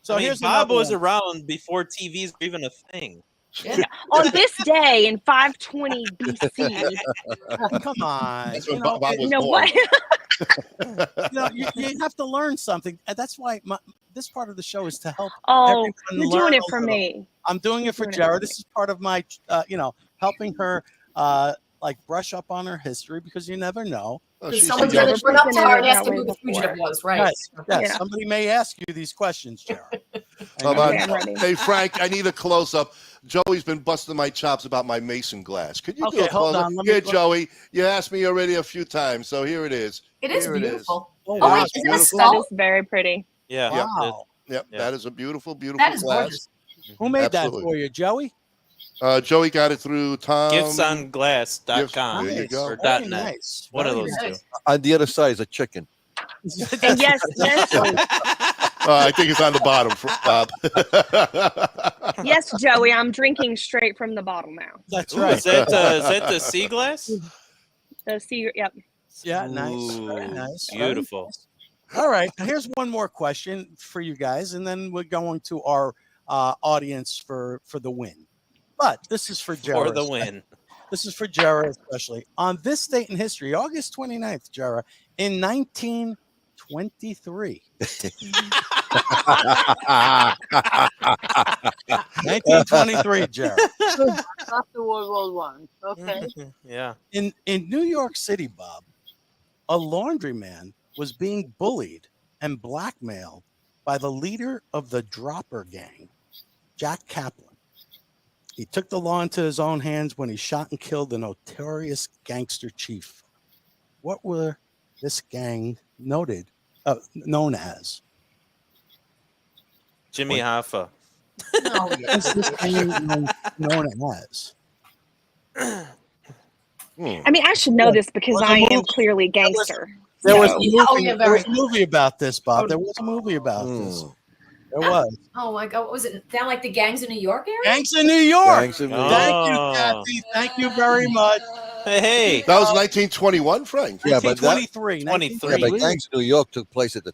So
here's Bob was around before TVs were even a thing.
On this day in 520 BC.
Come on.
That's when
You know,
Bob was
You know
born.
what?
you have to learn something, and that's why this part of the show is to help.
Oh,
everyone
you're
learn
doing it
a
for
little.
me.
I'm doing it for
doing it
Jerah.
for
This is part of my, helping her, like brush up on her history because you never know.
Oh,
Because
she's
someone's
young.
going to bring up to her and
That
ask him
way
who the
before.
fugitive was, right?
Yes, yes.
Yeah.
Somebody may ask you these questions, Jerah.
Hold
I
on.
know.
I'm ready.
Hey, Frank, I need a close-up. Joey's been busting my chops about my mason glass. Could you do
Okay,
a
hold
close-up?
on, let me
Here,
look.
Joey. You asked me already a few times, so here it is.
It is
Here
beautiful.
Oh,
Oh,
wow.
wait, is it a
Beautiful.
That
skull?
is very pretty.
Yeah.
Wow.
Yep,
Yeah.
that is a beautiful, beautiful
That is
glass.
gorgeous.
Who made
Absolutely.
that for you, Joey?
Joey got it through Tom.
Giftsonglass.com
There you go.
or
Very
.net.
nice.
One of
Very
those
nice.
two.
On the other side is a chicken.
And yes,
I think it's on the bottom, Bob.
yes, Joey, I'm drinking straight from the bottle now.
That's
Ooh,
right.
is that the sea glass?
The sea, yep.
Yeah, nice. Very
Ooh,
nice. Very
beautiful.
nice. All right. Here's one more question for you guys, and then we're going to our audience for the win. But this is for Jerah.
For the win.
This is for Jerah especially. On this date in history, August 29th, Jerah, in 1923. 1923, Jerah.
After World War One. Okay.
Yeah.
In New York City, Bob, a laundryman was being bullied and blackmailed by the leader of the Dropper Gang, Jack Kaplan. He took the law into his own hands when he shot and killed the notorious gangster chief. What were this gang known as?
Jimmy Hoffa.
What is this gang known as?
I mean, I should know this because I am clearly gangster.
There was,
So-
there was a movie about this, Bob. There was a movie about this. There was.
Oh my God, what was it? Down like the gangs in New York area?
Gangs in New York.
Gangs in New York.
Thank you, Cathy. Thank you very much.
Hey.
That was 1921, Frank.
Yeah, but that,
1923.
yeah, but Gangs in New York took place at the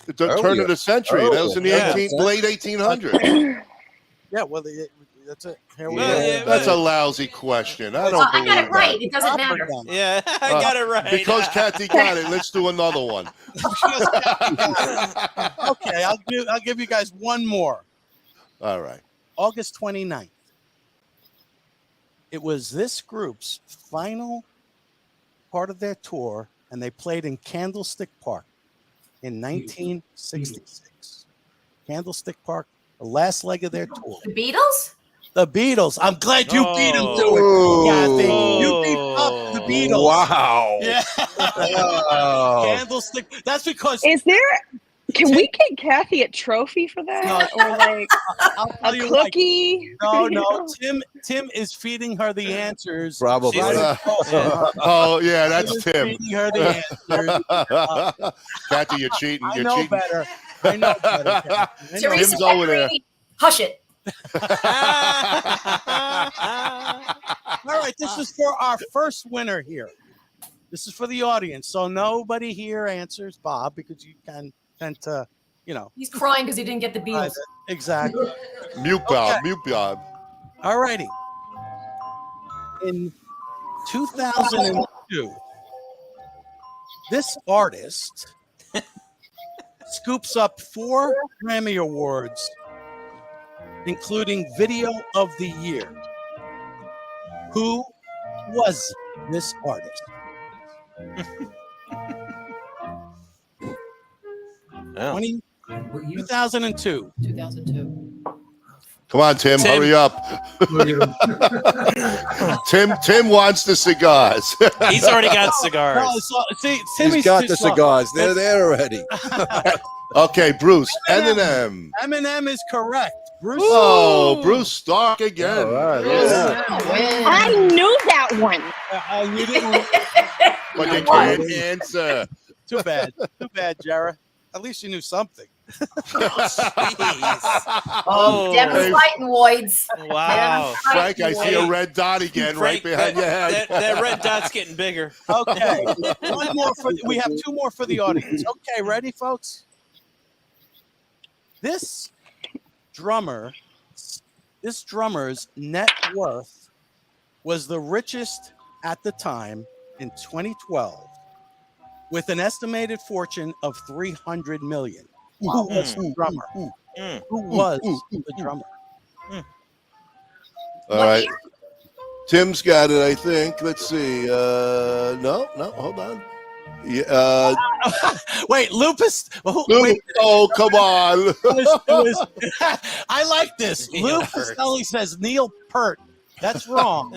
The turn
earlier.
of the century. That was in the
Yeah.
late 1800s.
Yeah, well, That's it. Here we
Yeah,
go.
that's a lousy question. I don't believe
I got it right.
that.
It doesn't matter.
Yeah, I got it right.
Because Cathy got it, let's do another one.
Okay, I'll give you guys one more.
All right.
August 29th. It was this group's final part of their tour, and they played in Candlestick Park in 1966. Candlestick Park, the last leg of their tour.
The Beatles?
The Beatles. I'm glad you beat them to it, Cathy. You beat up the Beatles.
Wow.
Yeah.
Wow.
Candlestick. That's because.
Is there? Can we get Kathy a trophy for that, or like a cookie?
No. Tim is feeding her the answers.
Probably.
Oh yeah, that's Tim.
Feeding her the answers.
Kathy, you're cheating.
I
You're
know
cheating.
better. I know better. Kathy.
Teresa
Tim's over there.
Pecorini, hush it.
All right, this is for our first winner here. This is for the audience, so nobody here answers Bob because you can tend to,
He's crying because he didn't get the Beatles.
Exactly.
Mute Bob. Mute Bob.
All righty. In 2002, this artist scoops up 4 Grammy Awards, including Video of the Year. Who was this artist? 2002.
2002.
Come on, Tim. Hurry up. Tim wants the cigars.
He's already got cigars.
No, see,
He's got the cigars. They're there already.
Okay, Bruce. Eminem.
Eminem is correct. Bruce.
Oh, Bruce Stark again.
All right, yeah.
I knew that one.
You didn't.
But you can't answer.
Too bad, Jerah. At least you knew something.
Oh, Devin's fighting Voids.
Wow.
Frank, I see a red dot again right behind your head.
That red dot's getting bigger.
Okay. We have 2 more for the audience. Okay, ready, folks? This drummer's net worth was the richest at the time in 2012, with an estimated fortune of $300 million. Who was the drummer? Who was the drummer?
All right. Tim's got it, I think. Let's see. No, hold on. Yeah,
wait, Lupus.
Wait. Oh, come on.
I like this. Lupus Kelly says Neil Peart. That's wrong.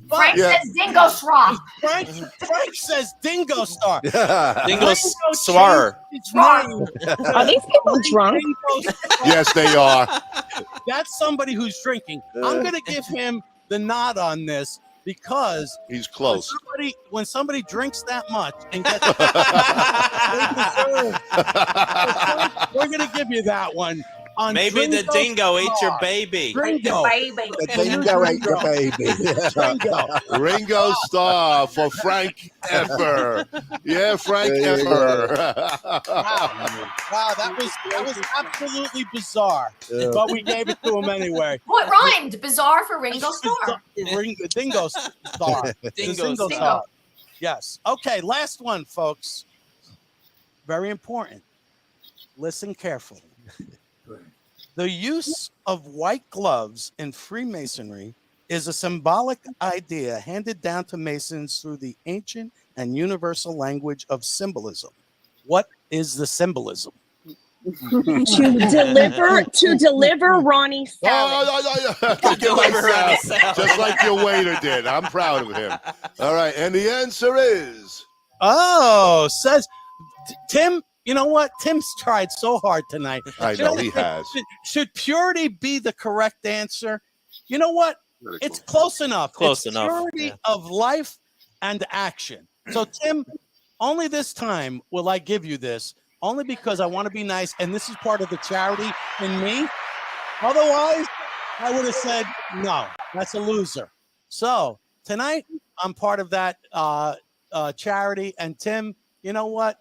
Frank says Dingo Straw.
Frank says Dingo Star.
Dingo Swar.
Are these people drunk?
Yes, they are.
That's somebody who's drinking. I'm going to give him the nod on this because
he's close.
When somebody drinks that much and gets we're going to give you that one.
Maybe the dingo ate your baby.
Ringo.
The dingo ate your baby.
Ringo Starr for Frank Effer. Yeah, Frank Effer.
Wow, that was absolutely bizarre. But we gave it to him anyway.
What rhymed? Bizarre for Ringo Starr.
Dingo Star. Dingo Star. Yes. Okay, last one, folks. Very important. Listen carefully. The use of white gloves in Freemasonry is a symbolic idea handed down to Masons through the ancient and universal language of symbolism. What is the symbolism?
to deliver Ronnie salad.
Just like your waiter did. I'm proud of him. All right, and the answer is
says Tim. You know what? Tim's tried so hard tonight.
I know he has.
Should purity be the correct answer? You know what? It's close enough.
Close
it's
enough.
Purity of life and action. So, Tim, only this time will I give you this, only because I want to be nice, and this is part of the charity in me. Otherwise, I would have said, no, that's a loser. So, tonight, I'm part of that charity. And, Tim, you know what?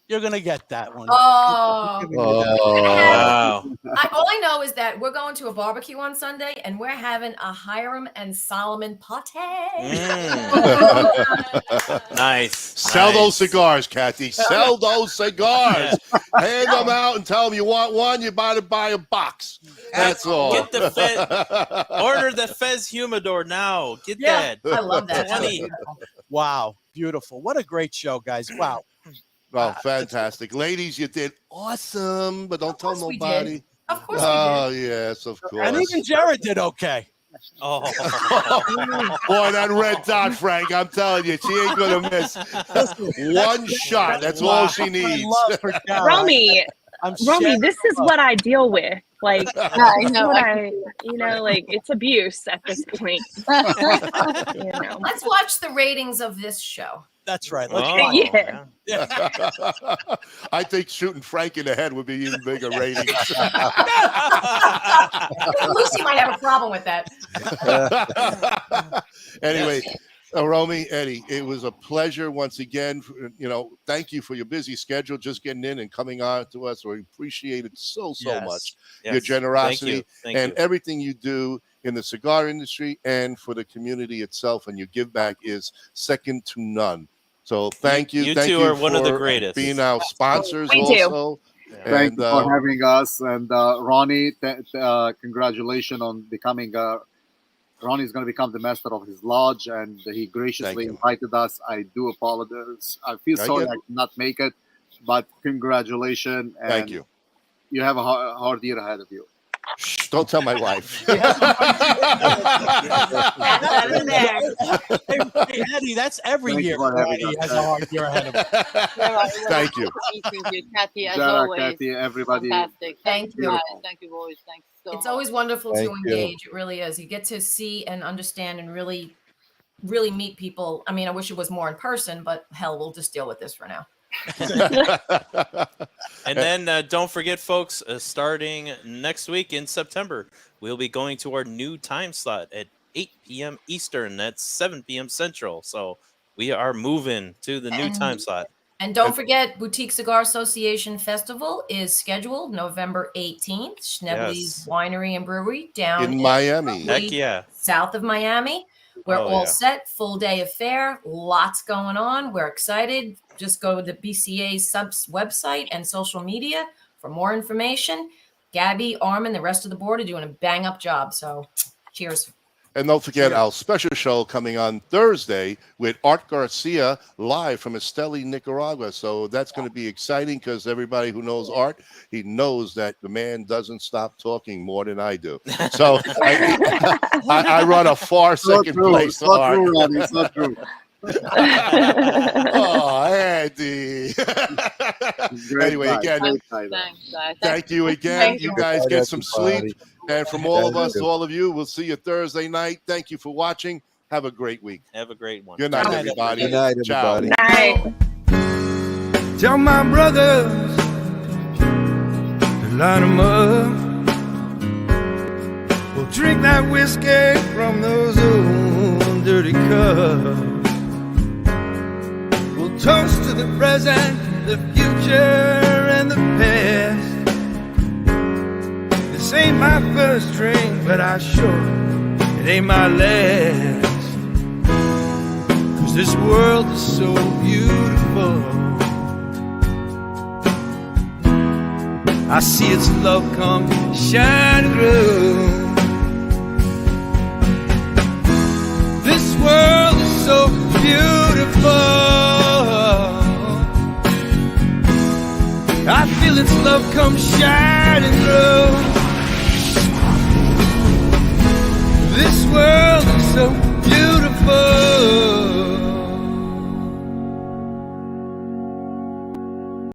You're gonna get that one.
Oh,
Wow.
all I know is that we're going to a barbecue on Sunday, and we're having a Hiram and Solomon party.
Nice.
Sell those cigars, Cathy. Sell those cigars. Hand them out and tell them you want one. You buy a box. That's all.
Get the order the Fez Humidor now. Get that.
I love that.
20.
Wow, beautiful. What a great show, guys. Wow.
Well, fantastic. Ladies, you did awesome, but don't tell nobody.
Of course we did.
Oh, yes, of course.
And even Jerah did okay.
Oh.
Boy, that red dot, Frank, I'm telling you, she ain't going to miss one shot. That's all she needs.
Romy, this is what I deal with. Like,
I know.
Like it's abuse at this point.
Let's watch the ratings of this show.
That's right.
I think shooting Frank in the head would be even bigger ratings.
Lucy might have a problem with that.
Anyway, Romy, Eddie, it was a pleasure once again. Thank you for your busy schedule, just getting in and coming on to us. We appreciate it so much.
Yes.
Your generosity
Thank
and
you.
everything you do in the cigar industry and for the community itself, and your give back is second to none. So thank you.
You
thank
two
you
are one of the
for
greatest.
being our sponsors
We do.
also.
Thank you for having us. And Ronnie, congratulations on becoming. Ronnie's going to become the master of his lodge, and he graciously invited us. I do apologize. I feel sorry I could not make it, but congratulations. And
thank you.
You have a hard year ahead of you.
Shh, don't tell my wife.
Hey, Eddie, that's every
Thank
year.
you for having
Eddie
us.
has a hard year ahead of him.
Thank you.
Thank you, Cathy, as
Jerah,
always.
Cathy, everybody.
Fantastic.
Thank you.
Guys. Thank you, boys. Thanks so
It's
much.
always wonderful
Thank
to
you.
engage. It really is. You get to see and understand and really meet people. I mean, I wish it was more in person, but hell, we'll just deal with this for now.
And then don't forget, folks, starting next week in September, we'll be going to our new time slot at 8 p.m. Eastern. That's 7 p.m. Central. So we are moving to the new time slot.
And don't forget, Boutique Cigar Association Festival is scheduled November 18th. Schnebley's Winery and Brewery down
In Miami.
Heck yeah.
south of Miami. We're all set, full day affair, lots going on. We're excited. Just go to the BCA subs website and social media for more information. Gabby, Armin, the rest of the board are doing a bang up job. So cheers.
And don't forget our special show coming on Thursday with Art Garcia live from Esteli, Nicaragua. So that's going to be exciting because everybody who knows Art, he knows that the man doesn't stop talking more than I do. So I run a far second place to Art.
True, Ronnie. It's not true.
Oh, Andy. Anyway, again,
Thanks, guys.
thank you again.
Thank
You
you.
guys
Bye,
get some
everybody.
sleep. And from all of
Thank
us to
you.
all of you, we'll see you Thursday night. Thank you for watching. Have a great week.
Have a great one.
Good night, everybody.
Good night,
Ciao.
everybody.
Tell my brothers to line them up. We'll drink that whiskey from those old dirty cups. We'll toast to the present, the future, and the past. This ain't my first drink, but I sure it ain't my last. 'Cause this world is so beautiful. I see its love come shining through. This world is so beautiful. I feel its love come shining through. This world is so beautiful.